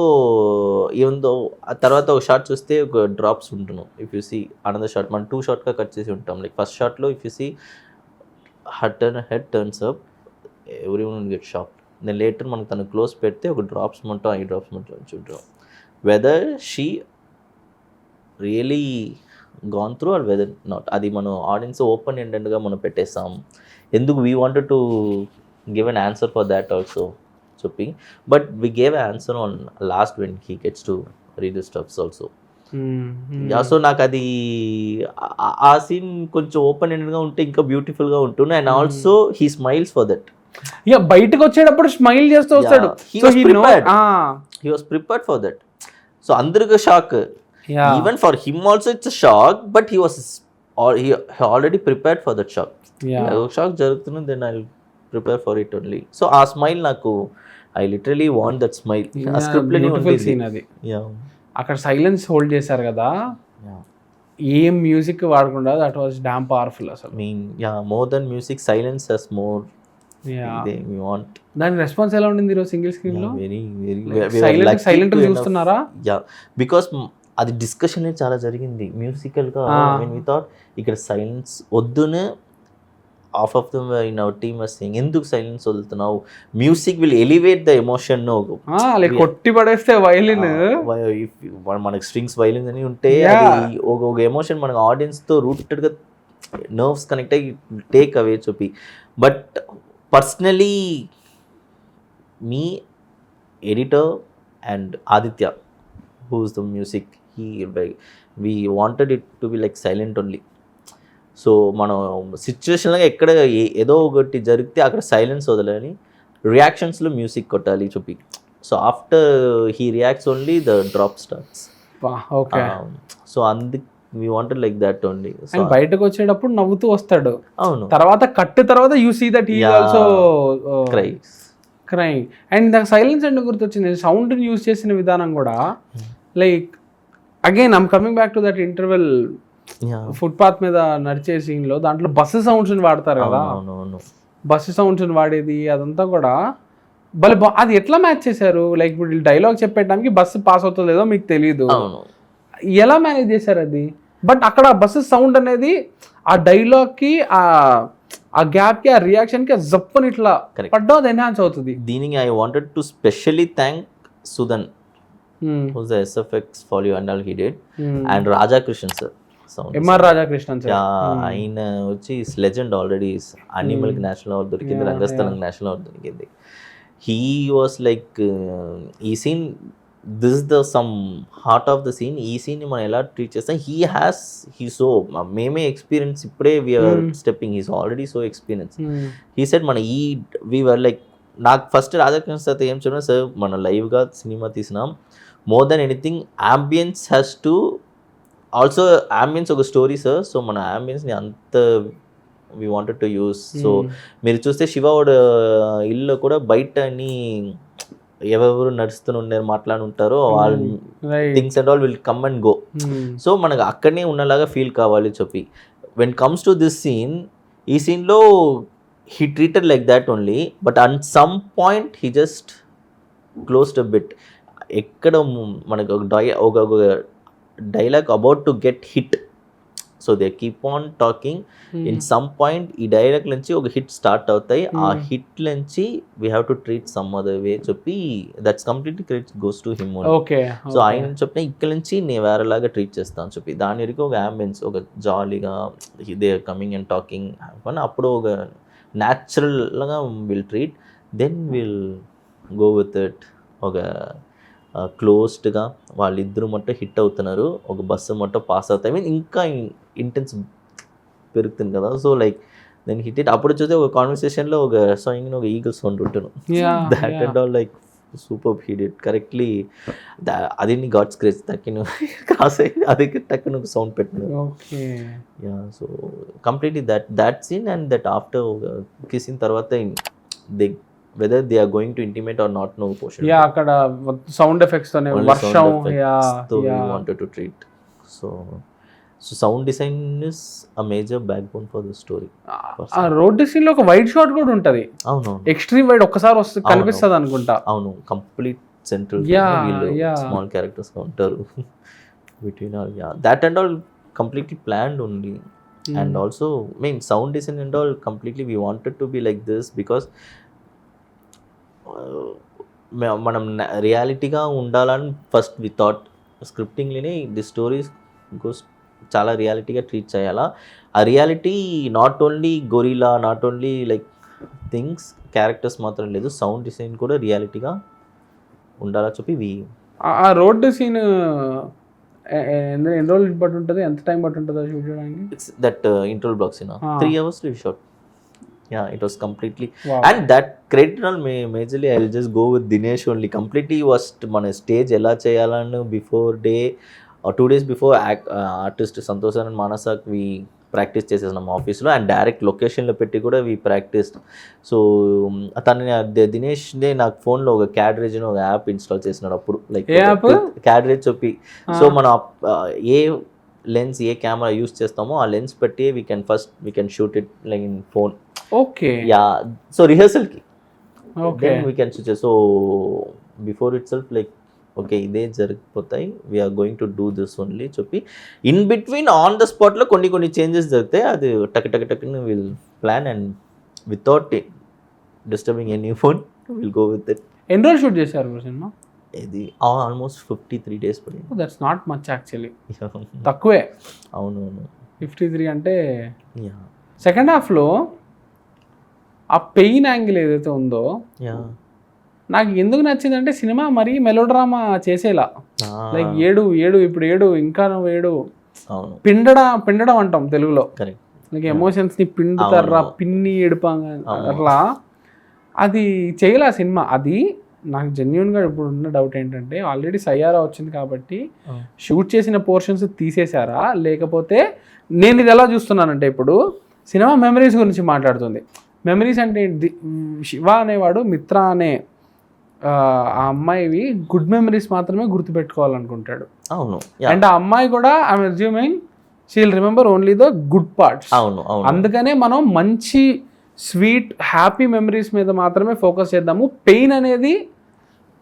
ఏందో ఆ తర్వాత ఒక షాట్ చూస్తే ఒక డ్రాప్స్ ఉంటున్నాం. If you see another shot మనం 2 షాట్గా కట్ చేసి ఉంటాం. లైక్ ఫస్ట్ షాట్లో if you see head turns up, every one get shock. Then later మనకు తను క్లోజ్ పెడితే ఒక డ్రాప్స్ మొత్తం ఐ డ్రాప్స్ మొత్తం చూద్దాం whether she really gone through or whether not. అది మనం ఆడియన్స్ ఓపెన్ ఎండెడ్గా మనం పెట్టేస్తాం. ఎందుకు we wanted to give an answer for that also చెప్పి but we gave an answer on last when he gets to read the stuffs also. So నాకు అది ఆ సీన్ కొంచెం ఓపెన్ ఎండెడ్గా ఉంటే ఇంకా బ్యూటిఫుల్గా ఉంటుండే and also he smiles for that. ఇక బయటకు వచ్చేటప్పుడు స్మైల్ చేస్తూ వస్తాడు. He was prepared for that. So అందరికీ shock, even for him also it's shock, but he already prepared for that shock. Shock జరుగుతుంది, then I prepare for it only. So ఆ smile నాకు I literally want that smile. ఆ script scene అది. అక్కడ silence hold చేశారు కదా, ఏం music వాడకుండా, దట్ వాస్ డామ్ పవర్ఫుల్ అసలు. More than music, silence has more. దాని రెస్పాన్స్ ఎలా ఉండింది ఈరోజు సింగిల్ స్క్రీన్ లో? సైలెంట్ చూస్తున్నారా? బికాస్ అది డిస్కషన్ చాలా జరిగింది మ్యూజికల్ గా. వి థాట్ ఇక్కడ సైలెన్స్ వద్దునే, half of them in our team was saying ఎందుకు సైలెన్స్ వదులుతున్నావు, music will elevate the emotion. కొట్టి పడేస్తే వైలిన్, మనకి స్ట్రింగ్స్ వైలిన్ అని ఉంటే అది ఒక ఎమోషన్ మనకు ఆడియన్స్ తో రూటెడ్ గా నర్వ్స్ కనెక్ట్ అయ్యి టేక్ అవే చెప్పి. But personally me editor and Aditya who's the music, we wanted it to be like silent only. So మనం సిచ్యువేషన్లో ఎక్కడ ఏదో ఒకటి జరిగితే అక్కడ సైలెన్స్ వదలని, రియాక్షన్స్లో మ్యూజిక్ కొట్టాలి చూపి. So after he reacts only the drop starts. Okay. So అందుకు we wanted like that only. So బయటకు వచ్చేటప్పుడు నవ్వుతూ వస్తాడు. అవును. తర్వాత కట్ తర్వాత you see that he also crime. And నాకు సైలెన్స్ అంటే గుర్తొచ్చింది, సౌండ్ యూజ్ చేసిన విధానం కూడా. Like again I'm coming back to that interval footpath మీద నడిచే సీన్ లో, దాంట్లో బస్సు సౌండ్స్ వాడతారు కదా, బస్సు సౌండ్స్ వాడేది అదంతా కూడా భలే అది ఎట్లా మ్యాచ్ చేశారు? లైక్ ఇప్పుడు డైలాగ్ చెప్పేటానికి బస్సు పాస్ అవుతుందో లేదో మీకు తెలియదు, ఎలా మేనేజ్ చేశారు అది? బట్ అక్కడ బస్సు సౌండ్ అనేది ఆ డైలాగ్ కి, ఆ గ్యాప్ కి, ఆ రియాక్షన్ కి జప్పని ఇట్లా పడ్డా అది ఎన్హాన్స్ అవుతుంది. దీనికి I wanted to specially thank Sudhan, who's the SFX folio and all he did, and Raja Krishnan sir. M R Radhakrishnan sir, ఆయన వచ్చి లెజెండ్ ఆల్రెడీ. అనిమల్కి నేషనల్ అవార్డు దొరికింది, రంగస్థలంకి నేషనల్ అవార్డు దొరికింది. హీ వాస్ లైక్ ఈ scene, this is the some heart of the scene. ఈ సీన్ని మనం ఎలా ట్రీట్ చేస్తాం, హీ సో మేమే ఎక్స్పీరియన్స్, ఇప్పుడే we're stepping, he's already so experience. He said మన వీఆర్ లైక్, నాకు ఫస్ట్ రాధాకృష్ణ సార్ ఏం చెప్పినా, సార్ మనం లైవ్గా సినిమా తీసినాం, more than anything ambience has to also, ambience ఒక స్టోరీ సార్. సో మన అంబియన్స్ని అంత we wanted to use. So మీరు చూస్తే శివవాడు ఇల్లు కూడా బయట అని ఎవరెవరు నడుస్తూనే మాట్లాడుంటారో వాళ్ళ things and all will come and go. So మనకు అక్కడనే ఉన్నలాగా ఫీల్ కావాలి చెప్పి. When comes to this scene, ఈ సీన్లో he treated like that only, but at some point he just closed a bit. ఎక్కడ మనకు ఒక dialogue about to get hit, so they keep on talking. In some point ఈ dialogue నుంచి ఒక hit start అవుతాయి, ఆ హిట్ నుంచి we have to treat some other way చెప్పి, that's completely credit goes to him. So ఆయన చెప్పిన ఇక్కడ నుంచి నేను వేరేలాగా ట్రీట్ చేస్తాను చెప్పి, దాని వరకు ఒక అంబియన్స్, ఒక జాలీగా దే కమింగ్ అండ్ టాకింగ్, అప్పుడు ఒక న్యాచురల్గా will treat, then will go with it. ఒక క్లోజ్డ్గా వాళ్ళిద్దరు మొట్ట హిట్ అవుతున్నారు, ఒక బస్సు మొట్ట పాస్ అవుతాయి, మీన్ ఇంకా ఇంటెన్స్ పెరుగుతుంది కదా. So like then hit it. అప్పుడు చూస్తే ఒక కాన్వర్సేషన్లో ఒక సాంగ్ ఒక ఈగల్ సౌండ్ ఉంటున్నాను, that and all like super hit it correctly. అది నీ గాడ్స్ గ్రేస్ తక్కిన క్రాస్ అయ్యి అది టక్కున సౌండ్ పెట్టిన. So completely that scene and that after kissing తర్వాత they whether they are going to intimate or not, no question. అక్కడ sound effects తోనే వర్షం, we wanted to treat. So sound design is a major backbone for the story. ఆ road scene లో ఒక wide shot కూడా ఉంటది. అవును, extreme wide ఒక్కసారి వస్తే కనిపిస్తుంది అనుకుంటా. అవును, కంప్లీట్ సెంట్రల్ స్మాల్ క్యారెక్టర్స్ గా ఉంటారు between all. That and all completely planned only. And also sound design and all completely we wanted to be like this because మనం రియాలిటీగా ఉండాలని ఫస్ట్ వి థాట్. స్క్రిప్టింగ్లోనే ది స్టోరీస్ గోస్ చాలా రియాలిటీగా treat చేయాలా. ఆ reality not only guerrilla, not only like things characters మాత్రం లేదు, సౌండ్ డిజైన్ కూడా రియాలిటీగా ఉండాలని చెప్పి ఆ రోడ్డు సీన్ ఎన్ని రోజులు బట్టి ఉంటుంది, ఎంత టైం బట్టి ఉంటుందో షూట్ చేయడానికి? It's that interval blocks 3 hours we shot. Yeah, it was completely and that credit on majorly I'll just go with Dinesh only. Completely was మన స్టేజ్ ఎలా చేయాలని before day 2 days before artist Santosh and మానసాక్ we practice చేసేసినాం ఆఫీస్లో, and direct లొకేషన్లో పెట్టి కూడా we practice. So తనని దినేష్నే నాకు ఫోన్లో ఒక క్యాడ్రేజ్ అని ఒక యాప్ ఇన్స్టాల్ చేసినాడు అప్పుడు, లైక్ క్యాడ్రేజ్ చెప్పి. సో మనం ఏ లెన్స్ ఏ కెమెరా యూస్ చేస్తామో ఆ లెన్స్ పెట్టి we can shoot it like in phone. Okay, yeah. So రిహర్సల్కి then we can shoot. So before itself like okay ఇదే జరిగిపోతాయి, we're going to do this only చెప్పి ఇన్ బిట్వీన్ ఆన్ ద స్పాట్లో కొన్ని changes జరిగితే అది టక్ will plan and without disturbing any phone will go with it. ఎన్ని రోజులు షూట్ చేశారు సినిమా? ఇది ఆల్మోస్ట్ 53 days పడింది. దట్స్ నాట్ మచ్ యాక్చువల్లీ, తక్కువే. అవునవును, 53 అంటే. సెకండ్ హాఫ్లో ఆ పెయిన్ యాంగిల్ ఏదైతే ఉందో నాకు ఎందుకు నచ్చిందంటే సినిమా మరీ మెలోడ్రామా చేసేలా, లైక్ ఏడు ఇప్పుడు ఇంకా ఏడు పిండడం అంటాం తెలుగులో, లైక్ ఎమోషన్స్ని పిండుతారా, పిన్ని ఏడుపాంగా అట్లా అది చేయలే సినిమా. అది నాకు జెన్యున్గా ఇప్పుడు ఉన్న డౌట్ ఏంటంటే ఆల్రెడీ సయ్యారా వచ్చింది కాబట్టి షూట్ చేసిన పోర్షన్స్ తీసేశారా, లేకపోతే నేను ఇది ఎలా చూస్తున్నానంటే ఇప్పుడు సినిమా మెమరీస్ గురించి మాట్లాడుతుంది. మెమరీస్ అంటే శివ అనేవాడు మిత్ర అనే ఆ అమ్మాయివి గుడ్ మెమరీస్ మాత్రమే గుర్తుపెట్టుకోవాలనుకుంటాడు. అవును, అండ్ ఆ అమ్మాయి కూడా I'm assuming she will remember only the good parts. అవును, అందుకనే మనం మంచి స్వీట్ హ్యాపీ మెమరీస్ మీద మాత్రమే ఫోకస్ చేద్దాము. పెయిన్ అనేది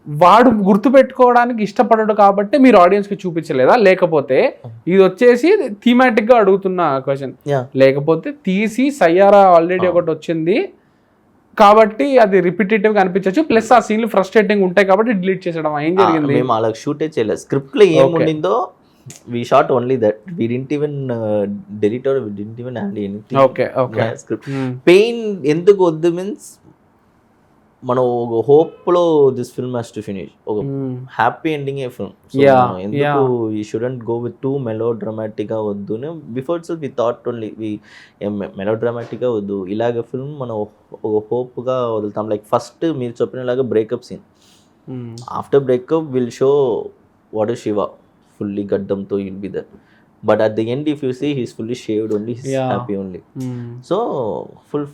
వాడు గుర్తుపెట్టుకోవడానికి ఇష్టపడడు కాబట్టి మీరు ఆడియన్స్కి చూపించలేదా, లేకపోతే ఇది వచ్చేసి థీమాటిక్గా అడుగుతున్న క్వశ్చన్, లేకపోతే తీసి సయ్యారా ఆల్రెడీ ఒకటి వచ్చింది కాబట్టి అది రిపిటేటివ్గా అనిపించవచ్చు, ప్లస్ ఆ సీన్లు ఫ్రస్ట్రేటింగ్ ఉంటాయి కాబట్టి డిలీట్ చేసడం ఏం జరిగింది? మేము అలా షూటే చేయలేదు, స్క్రిప్ట్లో ఏం ఉండిందో we shot only that, we didn't even delete or we didn't even add anything. Okay script pain ఎందుకు వద్దు మీన్స్ మనం ఒక హోప్లో this film has to finish, ఒక హ్యాపీ ఎండింగ్ ఏ ఫిల్మ్. ఎందుకు you shouldn't go with too మెలో డ్రామాటిక్గా వద్దు. Before it's we thought only we మెలో డ్రామాటిక్గా వద్దు, ఇలాగ ఫిల్మ్ మనం ఒక హోప్గా వదులుతాం. లైక్ ఫస్ట్ మీరు చెప్పినలాగా breakup scene, after breakup will show what is Shiva fully gaddamto you'll be there, but at the end if you see he's fully shaved only, he's happy only. So full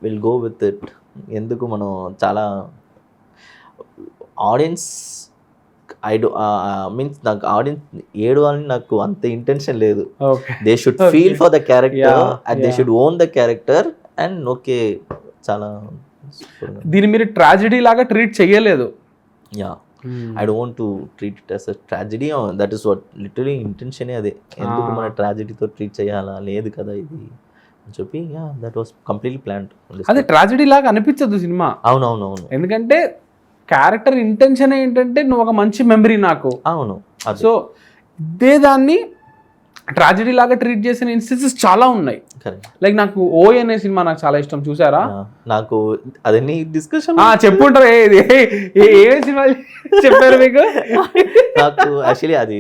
will go with it. ఎందుకు మనం చాలా audience means నాకు audience ఏడవాలని నాకు అంత intention లేదు. They should feel for the character and they should own the character and okay. చాలా దీన్ని మీరు ట్రాజెడీ లాగా ట్రీట్ చేయలేదు. I don't want to treat it as a tragedy. That is what literally intention అదే. ఎందుకు మన ట్రాజెడీతో treat చేయాలా, లేదు కదా ఇది అని చెప్పి దట్ వాస్ కంప్లీట్లీ ప్లాన్డ్. అదే ట్రాజెడీ లాగా అనిపించదు సినిమా. అవునవునవును, ఎందుకంటే క్యారెక్టర్ ఇంటెన్షన్ ఏంటంటే నువ్వు ఒక మంచి మెమరీ నాకు. అవును, సో ఇదే దాన్ని ట్రాజెడీ లాగా ట్రీట్ చేసిన ఇన్స్టెన్సెస్ చాలా ఉన్నాయి. లైక్ నాకు ఓయ్ అనే సినిమా నాకు చాలా ఇష్టం, చూసారా? నాకు అదన్నీ డిస్కషన్ చెప్పుంటారు. ఏ సినిమా చెప్పారు మీకు? నాకు యాక్చువల్లీ అది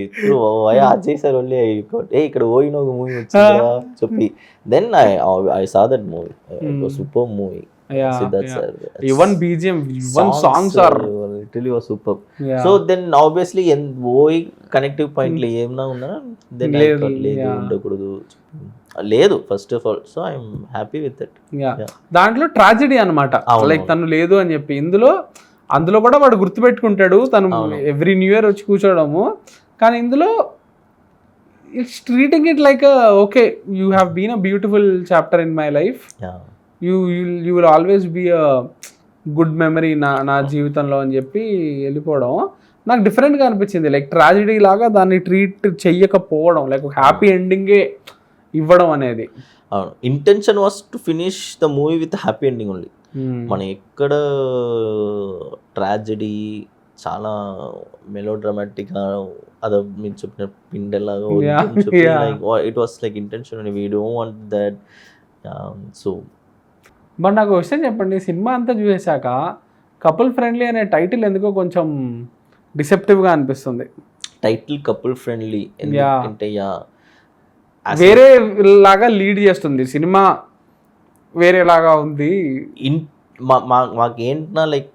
చేశారు ఓన్లీ ఇక్కడ ఓయిన ఒక మూవీ వచ్చిందా చెప్పి, then I saw that movie, super movie. Even BGM, even songs are literally was superb. So then obviously ఓయ్ కనెక్టివ్ పాయింట్లు ఏమన్నా ఉన్నా దెన్ ఐ థాట్ లేదు ఉండకూడదు లేదు first of all. So I'm happy with it. దాంట్లో ట్రాజెడీ అనమాట, like తను లేదు అని చెప్పి. అందులో కూడా వాడు గుర్తుపెట్టుకుంటాడు తను ఎవ్రీ న్యూ ఇయర్ వచ్చి కూర్చోవడము. కానీ ఇందులో it's treating it like okay you have been a beautiful chapter in my life, you will always be a good memory నా జీవితంలో అని చెప్పి వెళ్ళిపోవడం నాకు డిఫరెంట్గా అనిపించింది. లైక్ ట్రాజెడీ లాగా దాన్ని ట్రీట్ చెయ్యకపోవడం, లైక్ హ్యాపీ ఎండింగే ఇవ్వడం అనేది. అవును, intention was to finish the movie with happy ending only. మనం ఎక్కడ ట్రాజెడీ చాలా మెలో డ్రామాటిక్గా అదో మీరు చెప్పిన పిండలాగా it was like intention, we don't want that. So but నాకు విషయం చెప్పండి, సినిమా అంతా చూసేశాక కపుల్ ఫ్రెండ్లీ అనే టైటిల్ ఎందుకో కొంచెం డిసెప్టివ్గా అనిపిస్తుంది. టైటిల్ కపుల్ ఫ్రెండ్లీ ఎందుకంటే వేరే లాగా లీడ్ చేస్తుంది సినిమా, వేరేలాగా ఉంది. మాకు ఏంటన్నా లైక్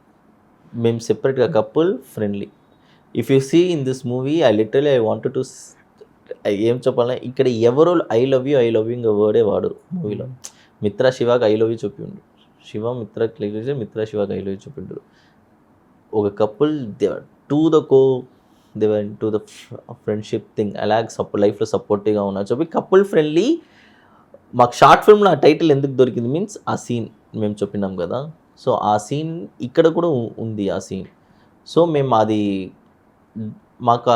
మేము సెపరేట్గా couple friendly. If you see in this movie I wanted to ఏం చెప్పాలి, ఇక్కడ ఎవరో ఐ లవ్ యూ ఇంకా వర్డే వాడు మూవీలో. మిత్ర శివాకి ఐ లవ్ యూ చెప్పిండు, శివ మిత్ర మిత్ర శివాకి ఐ లవ్ యూ చెప్పిండు. ఒక couple they were to the friendship thing, అలాగే లైఫ్లో సపోర్టివ్గా ఉన్నారు చెప్పి కపుల్ ఫ్రెండ్లీ. మాకు షార్ట్ ఫిల్మ్లో ఆ టైటిల్ ఎందుకు దొరికింది మీన్స్ ఆ సీన్ మేము చెప్పినాం కదా, సో ఆ సీన్ ఇక్కడ కూడా ఉంది ఆ సీన్. సో మేము అది మాకు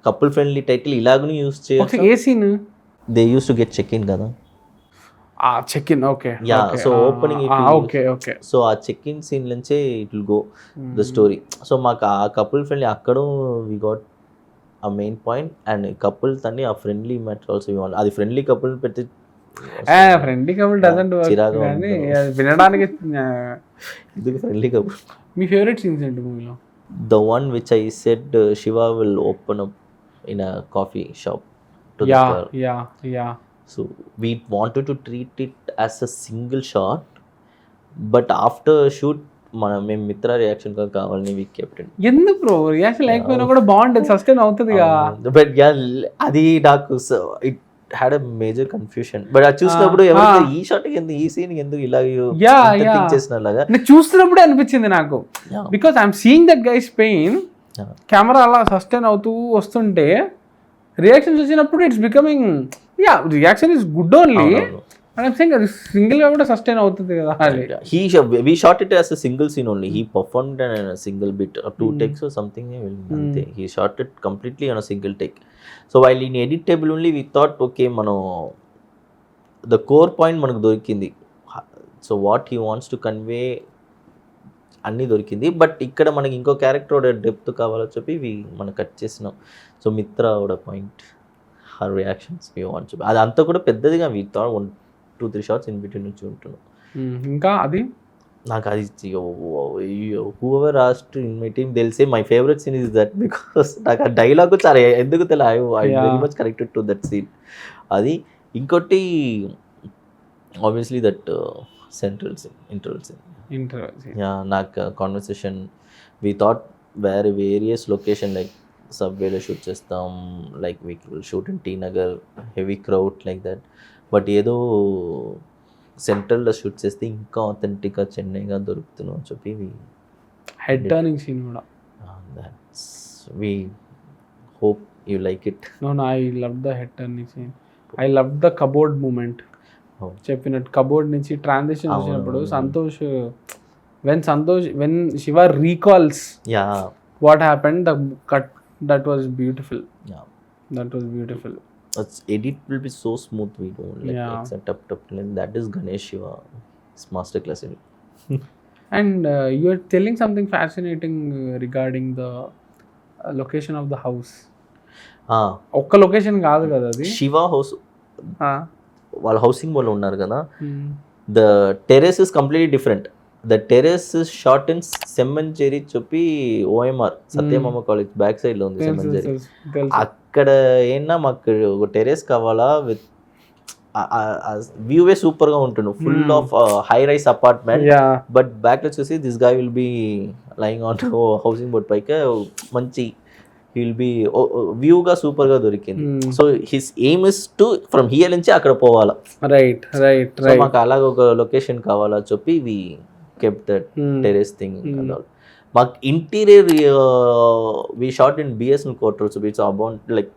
కపుల్ ఫ్రెండ్లీ టైటిల్ ఇలాగనే యూస్ చేయొచ్చు. ఏ scene? They use to get check in కదా, check in. Okay yeah, so opening okay. So ఆ చెక్ ఇన్ సీన్ నుంచే it will go the story. So మాకు ఆ కపుల్ ఫ్రెండ్లీ అక్కడ వి గాట్ ఆ మెయిన్ పాయింట్. అండ్ కపుల్ తన్ని ఆ friendly matter also ఇవ్వాలి. అది ఫ్రెండ్లీ కపుల్ పెట్టి ఫ్రెండ్లీ కపుల్ డజంట్ వర్క్ కానీ వినడానికి. ఇది ఫ్రెండ్లీ కపుల్. మీ ఫేవరెట్ సీన్స్ ఏంటి మూవీలో? The one which I said Shiva will open up in a coffee shop to the girl. Yeah. So we wanted to treat it as a single shot, but after shoot మేము మిత్ర reaction కావాలని we kept it. ఎందుకు bro reaction లేకపోయినా కూడా బాగుంటుంది, sustain అవుతుందిగా. But అది నాకు it had a major confusion. But అది చూసినప్పుడు ఎవరు ఈ షాట్ ఎందుకు, ఈ సీన్ ఎందుకు ఇలా థింక్ చేసినలాగా చూస్తున్నప్పుడే అనిపించింది నాకు. Because I'm seeing that guys pain, camera అలా సస్టైన్ అవుతూ వస్తుంటే రియాక్షన్ చూసినప్పుడు it's becoming reaction is good only. I'm saying అది సింగిల్ గా కూడా సస్టైన్ అవుతుంది కదా. We shot it as a single scene only. He performed in a single bit or 2 takes or something. He shot it completely on a single take. So while in edit table only we thought okay the core point manaku dorikindi. So what he wants to convey అన్నీ దొరికింది. But ఇక్కడ మనకి ఇంకో character depth కావాలో చెప్పి మనం cut చేసినాం. So Mitra point her reactions we want to, అది అంతా కూడా పెద్దదిగా we thought 1-2-3 shots in between నుంచి ఉంటున్నాం. ఇంకా అది నాకు అది whoever asked in my team they will say my favourite scene is that, because నాకు ఆ డైలాగ్ చాలా ఎందుకు తెలియదు, I very much connected to that scene. అది ఇంకోటి obviously that central scene, interval scene. నాకు conversation we thought various location like సబ్వేలో shoot చేస్తాం, like we will shoot in T Nagar, heavy crowd like that. But ఏదో సెంట్రల్లో shoot చేస్తే ఇంకా ఆథెంటిక్గా చెన్నైగా దొరుకుతున్నాం అని చెప్పి హెడ్ టర్నింగ్ సీన్ కూడా that's we hope you like it. No I love the head turning scene. I love the cupboard moment. చెప్పినట్టు cupboard నుంచి ట్రాన్సిషన్ వచ్చినప్పుడు Santosh when Shiva recalls what happened the cut, that was beautiful. Edit will be so smooth, we don't like it's a tap that is Ganesh Shiva, it's master class in it. And you are telling something fascinating regarding the location of the house. ఒక్క location కాదు కదా అది, Shiva house. వాళ్ళ housing వాళ్ళు ఉన్నారు కదా, the terrace is completely different. The terrace is short in Semmancheri చెప్పి OMR Sathyabama college back side లో ఉంది సెమ్మంచేరి. అక్కడ ఏమన్నా మాకు ఒక టెరెస్ కావాలా విత్ వ్యూవే సూపర్ గా ఉంటుండు, full of high rise apartment. But back లో చూసి this guy will be lying on housing board పైకి మంచి విల్ బి వ్యూగా సూపర్ గా దొరికింది. So his aim is to from here నుంచి అక్కడ పోవాలా. రైట్. మాకు అలాగ ఒక లొకేషన్ కావాలా చెప్పి we kept that terrace thing. మాకు interior we shot in BSN quarters, it's about like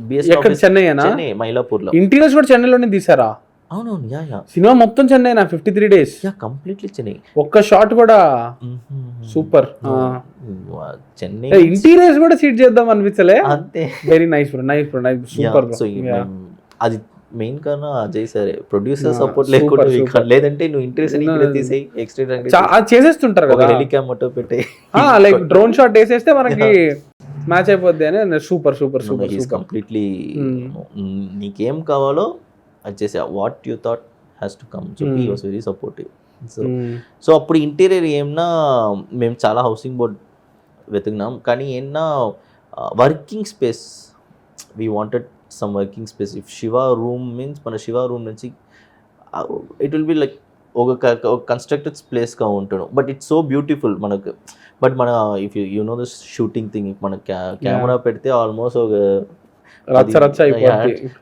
BSN Chennai Mylapore లో. ఇంటీరియర్స్ కూడా చెన్నైలోనే తీసారా? అవునవును, యా. సినిమా మొత్తం చెన్నై నా 53 days. Yeah, completely Chennai. ఒక్క షాట్ కూడా సూపర్. చెన్నై ఇంటీరియర్స్ కూడా షూట్ చేద్దాం అనిపించలే. అంతే. Very nice bro, super. So అది మెయిన్ కారణం అజయ్ సరే, ప్రొడ్యూసర్ సపోర్ట్ లేకుండా, లేదంటే నువ్వు ఇంట్రెస్ట్ తీసేయి ఎక్స్ట్రా చేసేస్తుంటారు కదా, హెలికామ్ మొట్టో పెట్టి లైక్ డ్రోన్ షాట్ వేసేస్తే మనకి మ్యాచ్ అయిపోద్ది అని. సూపర్ కంప్లీట్లీ నీకేం కావాలో అది చేసా, what you thought has to come. So he was very supportive. So అప్పుడు ఇంటీరియర్ ఏమన్నా మేము చాలా హౌసింగ్ బోర్డ్ వెతికినాం, కానీ ఏమన్నా working space we wanted some working space. If Shiva room means మన శివ రూమ్ నుంచి ఇట్ విల్ బి లైక్ ఒక కన్స్ట్రక్టెడ్ ప్లేస్గా ఉంటాడు, బట్ ఇట్స్ సో బ్యూటిఫుల్ మనకు. బట్ మన if you know this shooting thing, మన కెమెరా పెడితే ఆల్మోస్ట్ ఒక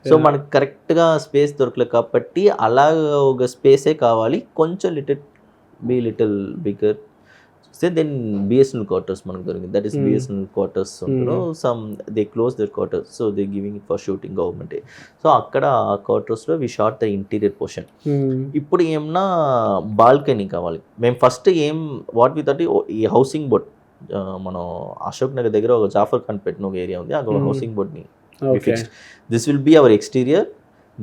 సో మనకు కరెక్ట్గా స్పేస్ దొరకలేదు కాబట్టి అలాగ ఒక స్పేసే కావాలి, కొంచెం little bigger. So then BSNL quarters మనకు దొరికింది, దట్ ఈస్ బిఎస్ఎన్ఎల్ క్వార్టర్స్ ఉంటారు. Some they close there quarters, so they giving it for shooting government. So అక్కడ ఆ క్వార్టర్స్లో we shot the interior portion. ఇప్పుడు ఏమన్నా బాల్కనీ కావాలి. మేము ఫస్ట్ వాట్ వి థాట్ ఈ హౌసింగ్ బోర్డ్ మనం అశోక్ నగర్ దగ్గర ఒక జాఫర్ ఖాన్ పెట్టిన ఒక ఏరియా ఉంది, అక్కడ హౌసింగ్ బోర్డ్ని fixed. This will be our exterior,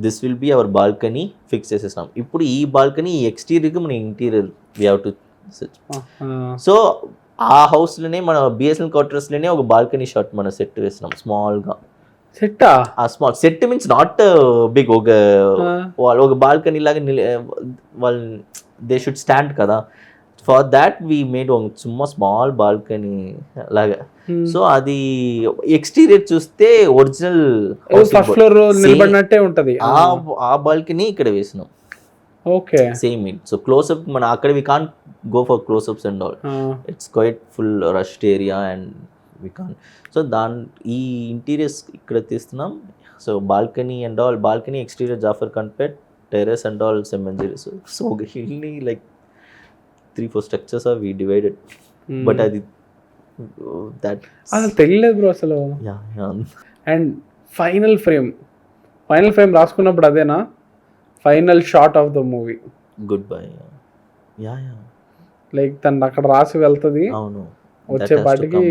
this will be our balcony fix చేసేసాం. ఇప్పుడు ఈ బాల్కనీ ఈ ఎక్స్టీరియర్కి మన interior we have to. So ఆ హౌస్లోనే మన బిఎస్ఎన్ఎల్ క్వార్టర్స్లోనే ఒక బాల్కనీ షాట్ మనం సెట్ వేసినాం స్మాల్గా. సెట్ ఆ small set means not big, వాళ్ళు ఒక బాల్కనీ లాగా వాళ్ళు దే షుడ్ స్టాండ్ కదా. ఫర్ దాట్ వీ మేడ్ సుమ్మా స్మాల్ బాల్కనీ లాగా. సో అది ఎక్స్టీరియర్ చూస్తే ఒరిజినల్ ఫస్ట్ ఫ్లోర్ నిలబడినట్టే ఉంటది. ఆ బాల్కనీ ఇక్కడ వేసినాం. Okay, same it. So close up మన అక్కడ we can't go for close ups and all, it's quite full rushed area and we can't. So ఈ ఇంటీరియర్స్ ఇక్కడ తీస్తున్నాం. So balcony and all, balcony exterior Jafar Khan Pet, terrace and all Semmancheri. So హిల్ని like 3-4 structures are we divided. But అది that అసలు తెలియలేదు bro అసలు. And final frame రాసుకున్నప్పుడు అదేనా final shot of the movie? Good bye. Ya like తను అక్కడ రాసి వెళ్తుంది, అవును, వచ్చే పాటికి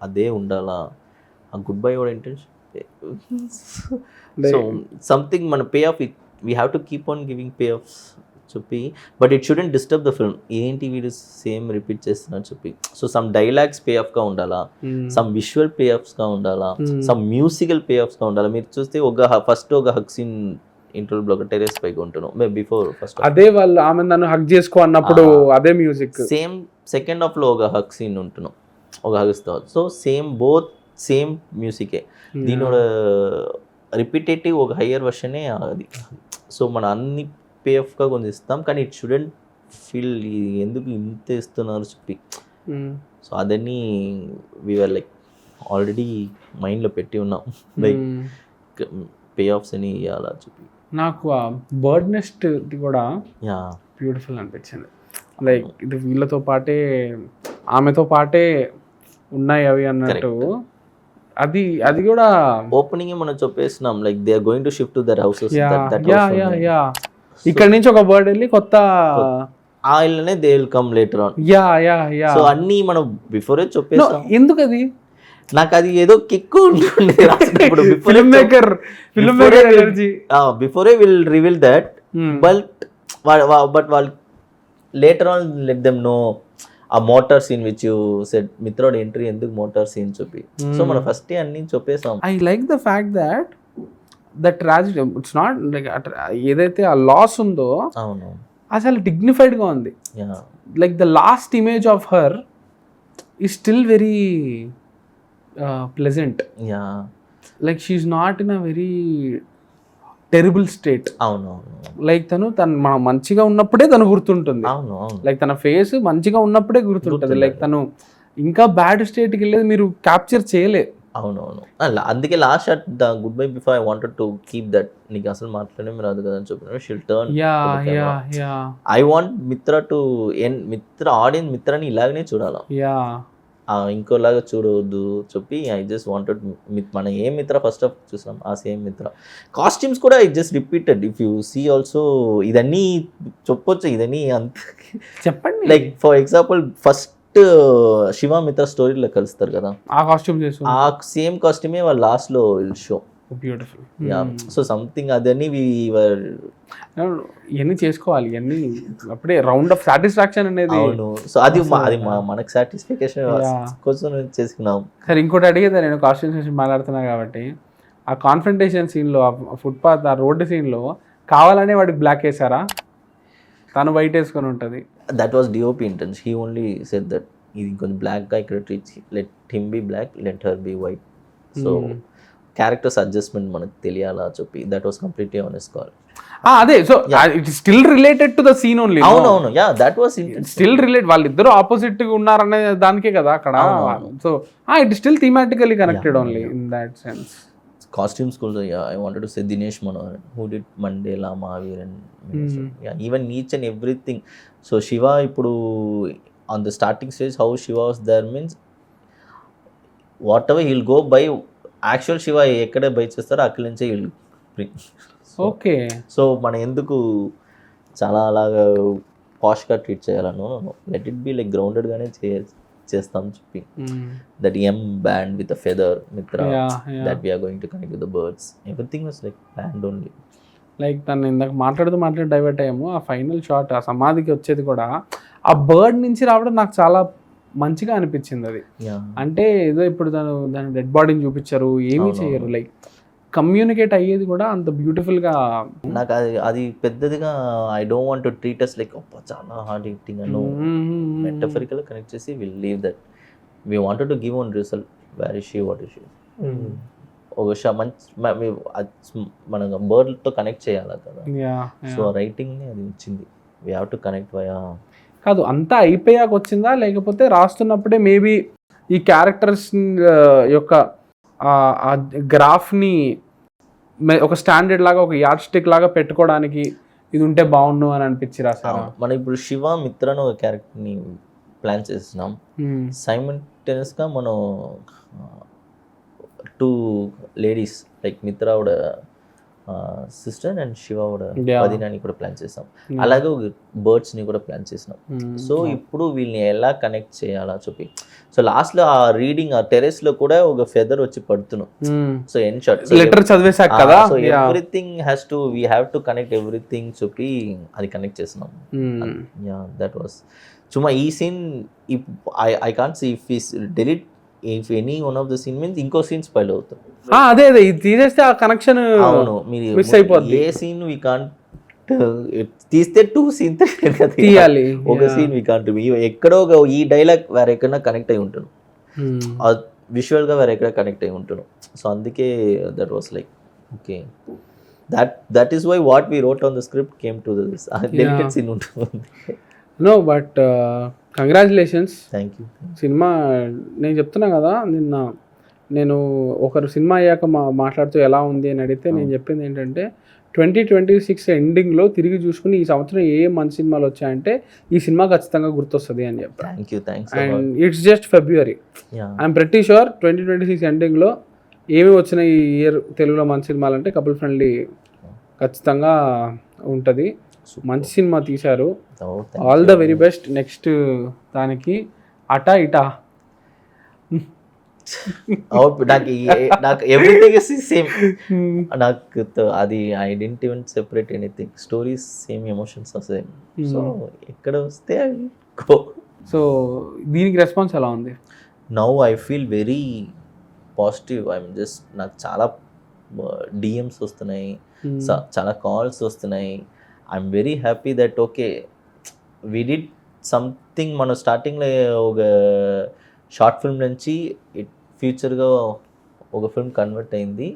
అదే ఉండాలా. ఆ గుడ్ బై కూడా ఇంటెన్షన్. సో సంథింగ్ మన pay off, we have to keep on giving pay offs చెప్పి, but it shouldn't disturb the film. ఏంటి వీడు సేమ్ రిపీట్ చేస్తున్నారు చెప్పి. సో సమ్ డైలాగ్స్ పే ఆఫ్గా ఉండాలా, సమ్ విజువల్ పే ఆఫ్స్గా ఉండాలా, సమ్ మ్యూజికల్ పే ఆఫ్స్గా ఉండాలా. మీరు చూస్తే ఫస్ట్ ఒక hug scene interval block terrace పైకి ఉంటున్నాం బిఫోర్ ఫస్ట్, అదే వాళ్ళు ఆమె నన్ను హగ్ చేసుకో అన్నప్పుడు అదే మ్యూజిక్. సేమ్ సెకండ్ హాఫ్ లో ఒక హగ్ సీన్ ఉంటున్నాం, ఒక హగ్స్తో. So same మ్యూజికే. దీని రిపీటేటివ్ ఒక హయ్యర్ వర్షనే అది. సో మన అన్ని పే ఆఫ్గా కొంచెం ఇస్తాం, కానీ ఇట్ షుడెంట్ ఫీల్ ఎందుకు ఇంత ఇస్తున్నారు చెప్పి. సో అదన్నీ వీఆర్ లైక్ ఆల్రెడీ మైండ్లో పెట్టి ఉన్నాం, లైక్ పే ఆఫ్స్ అని ఇవ్వాలా చెప్పి. నాకు ఆ బర్డ్ నెస్ట్ కూడా బ్యూటిఫుల్ అనిపించింది. లైక్ ఇది వీళ్ళతో పాటే ఆమెతో పాటే ఉన్నాయి అవి అన్నట్టు. అది కూడా ఓపెనింగ్ మనం చెప్పేసినాం, like they are going to shift to their houses. ఇక్కడ నుంచి ఒక బర్డ్ వెళ్ళి కొత్త ఆ ఇల్లునే they will come later on. So అన్ని మనం బిఫోరే చెప్పేసాం. ఎందుకు అది నాకు అది ఏదో కిక్ ఉంటుంది before will reveal that, but వాళ్ళు later on let them know ఆ motor scene which you said మిత్రోడ్ ఎంట్రీ ఎందుకు మోటార్ సీన్ చెప్పి. సో మనం ఫస్ట్ అన్ని చెప్పేసాం. I like the fact that tragedy it's not like ఏదైతే ఆ లాస్ ఉందో అవును అసలు డిగ్నిఫైడ్ గా ఉంది. Like the last image of her is still very pleasant. Like she's not in a very terrible state. అవును, లైక్ తను మనం మంచిగా ఉన్నప్పుడే తను గుర్తుంటుంది. అవును, లైక్ తన ఫేస్ మంచిగా ఉన్నప్పుడే గుర్తుంటుంది. లైక్ తను ఇంకా బ్యాడ్ స్టేట్కి వెళ్ళేది మీరు క్యాప్చర్ చేయలేదు. అవునవును, అందుకే last shot the good bye before I wanted to keep that. నీకు అసలు మాట్లాడే మీరు అది కదా అని చెప్పిన షీల్ టర్న్. ఐ వాంట్ మిత్ర ఆడియన్స్ మిత్రాన్ని ఇలాగనే చూడాలా, ఇంకోలాగా చూడవద్దు చెప్పి. ఐ జస్ట్ వాంటెడ్ మన ఏ మిత్ర ఫస్ట్ ఆఫ్ చూసాం ఆ సేమ్ మిత్ర. కాస్ట్యూమ్స్ కూడా I just repeated. If you see also ఇదన్నీ చెప్పొచ్చు, ఇదన్నీ అంత చెప్పండి. Like for example first Shiva Mitra స్టోరీలో కలుస్తారు కదా, ఆ కాస్ట్యూమ్ ఆ సేమ్ కాస్ట్యూమే వాళ్ళు లాస్ట్ లో will show. Beautiful. So something అదని ఇవన్నీ చేసుకోవాలి, ఇవన్నీ అప్పుడే రౌండ్ ఆఫ్ సాటిస్ఫాక్షన్ అనేది. అవును, సో అది మనకు సాటిస్ఫాక్షన్ కోసం చేసుకున్నాం. సరే ఇంకోటి అడిగేదా, నేను కాస్ట్యూమ్స్ గురించి మాట్లాడుతున్నా కాబట్టి ఆ కాన్ఫ్రంటేషన్ సీన్లో, ఆ ఫుట్పాత్, ఆ రోడ్డు సీన్లో కావాలనే వాడికి బ్లాక్ వేసారా? తను వైట్ వేసుకొని ఉంటుంది. That was DOP intents. He only said that ఇది కొంచెం బ్లాక్గా ఇక్కడ treat, let him be black, let her be white. So characters adjustment మనకు తెలియాలా చెప్పి that was completely on his call. అదే so it still related to the scene only. అవునవును, ya that was still relate, వాళ్ళిద్దరు opposite గా ఉన్నారనే దానికే కదా అక్కడ. So it still thematically connected only in that sense. Costumes also, yeah, I wanted to say Dinesh Manohar, who did Mandela, Mahavir and yeah, even each and everything. So Shiva ippudu on the starting stage, how Shiva was there means whatever he'll go buy, actual Shiva ekkada buy chestaro akkadi nunche he'll bring. Okay. So మనం ఎందుకు చాలా అలాగా పాష్గా treat చేయాలను, let it be like grounded గానే చేస్తాం చెప్పి. That um band with a feather Mitra, that we are going to connect with the birds, everything was like band only. Like తను ఇందాక మాట్లాడుతూ డైవర్ట్ అయ్యాము. ఆ ఫైనల్ షాట్ ఆ సమాధికి వచ్చేది కూడా ఆ బర్డ్ నుంచి రావడం నాకు చాలా మంచిగా అనిపించింది. అది అంటే ఏదో ఇప్పుడు దాని డెడ్ బాడీని చూపించారు, ఏమీ చేయరు, లైక్ కమ్యూనికేట్ అయ్యేది కూడా అంత బ్యూటిఫుల్గా. నాకు అది పెద్దదిగా I don't want to treat us like చాలా హార్డ్ హిట్టింగ్ అని మెటఫరికల్ కనెక్ట్ చేసి will leave that. We wanted to give one result, where is she, what is she. ఒక మంచి మన బర్డ్తో కనెక్ట్ చేయాలి కదా. సో రైటింగ్ని అది వచ్చింది, we have to connect via. కాదు అంతా అయిపోయాక వచ్చిందా, లేకపోతే రాస్తున్నప్పుడే మేబీ ఈ క్యారెక్టర్స్ యొక్క ఆ గ్రాఫ్ని ఒక స్టాండర్డ్ లాగా, ఒక యార్డ్ స్టిక్ లాగా పెట్టుకోవడానికి ఇది ఉంటే బాగుండు అని అనిపించి రాసారా? మనం ఇప్పుడు శివ మిత్ర అని ఒక క్యారెక్టర్ని ప్లాన్ చేస్తున్నాం. సైమల్టేనియస్గా మనం 2 లేడీస్ లైక్ మిత్ర ఆవిడ సిస్టర్ అండ్ శివ ఆవిడ వదినాని కూడా ప్లాన్ చేసాం. అలాగే బర్డ్స్ని కూడా ప్లాన్ చేసినాం. సో ఇప్పుడు వీళ్ళని ఎలా కనెక్ట్ చేయాలా చెప్పి. సో లాస్ట్లో ఆ రీడింగ్ ఆ టెరెస్లో కూడా ఒక ఫెదర్ వచ్చి పడుతున్నాం. సో ఎన్ షార్ట్ లెటర్ చదివేసాక కదా, so everything has to we have to connect everything చెప్పి అది కనెక్ట్ చేస్తున్నాం. యా దట్ వాస్ చుమ్మా ఈ scene. I can't see if we delete if any one of the scene means ఇంకో scene spoil అవుతుంది. అదే ఇది తీసేస్తే ఆ కనెక్షన్ అవును మీరు మిస్ అయిపోద్ది. ఏ సీన్ వి కాంట్ తీస్తే 2 సీన్ తీయాలి, ఒక సీన్ వి కాంట్. ఎక్కడో ఈ డైలాగ్ వేరే ఎక్కడైనా కనెక్ట్ అయి ఉంటాను, విజువల్గా వేరే ఎక్కడ కనెక్ట్ అయి ఉంటాను. సో అందుకే that was like okay, that is why what we wrote on the script came to this delicate scene ఉంటుంది. No but congratulations. Thank you. సినిమా నేను చెప్తున్నా కదా, నేను ఒకరు సినిమా అయ్యాక మాట్లాడుతూ ఎలా ఉంది అని అడిగితే నేను చెప్పింది ఏంటంటే 2026 ఎండింగ్లో తిరిగి చూసుకుని ఈ సంవత్సరం ఏ మంచి సినిమాలు వచ్చాయంటే ఈ సినిమా ఖచ్చితంగా గుర్తొస్తుంది అని చెప్పాను. And it's just February. I'm pretty sure 2026 ఎండింగ్లో ఏమి వచ్చిన ఈ ఇయర్ తెలుగులో మంచి సినిమాలు అంటే కపుల్ ఫ్రెండ్లీ ఖచ్చితంగా ఉంటుంది. మంచి సినిమా తీశారు. All the very best. Next దానికి అటా ఇటా నాకు ఎవ్రీథింగ్ ఇస్ సేమ్. నాకు అది I didn't even separate anything. Stories same, emotions are same. So ఎక్కడ వస్తే గో. సో దీనికి రెస్పాన్స్ ఎలా ఉంది? Now I feel very positive. I mean just నాకు చాలా డిఎమ్స్ వస్తున్నాయి, చాలా కాల్స్ వస్తున్నాయి. I'm very happy that okay we did something. మనం స్టార్టింగ్లో ఒక షార్ట్ ఫిల్మ్ నుంచి ఫ్యూచర్గా ఒక ఫిల్మ్ కన్వర్ట్ అయింది,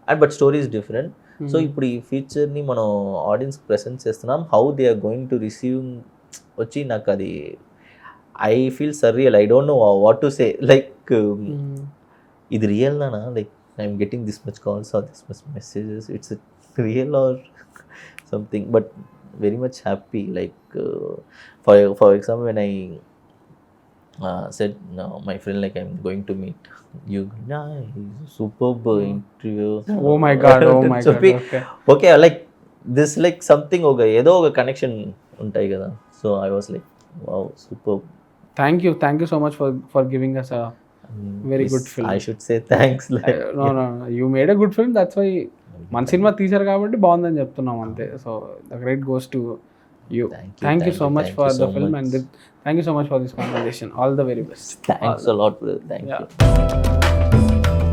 and but story is different. So ఇప్పుడు ఈ ఫీచర్ని మనం ఆడియన్స్కి ప్రెజెంట్ చేస్తున్నాం. How they are going to receive వచ్చి నాకు అది I feel surreal. I don't know what to say. Like ఇది రియల్ నానా, like I'm getting this much calls or this much messages, it's real or something, but very much happy. Like for example, when I said no, my friend, like I'm going to meet you, superb interview. Oh my god, oh my so god. Okay, like this, like something oga edo oga connection untai kada. So I was like wow, superb. Thank you so much for giving us a very good film. I should say thanks. Like no, you made a good film, that's why మన cinema తీశారు కాబట్టి బాగుందని చెప్తున్నాం అంతే. So the great goes to you. Thank you so much for the film and thank you so much for this conversation. All the very best. Thanks a lot, brother. Thank you.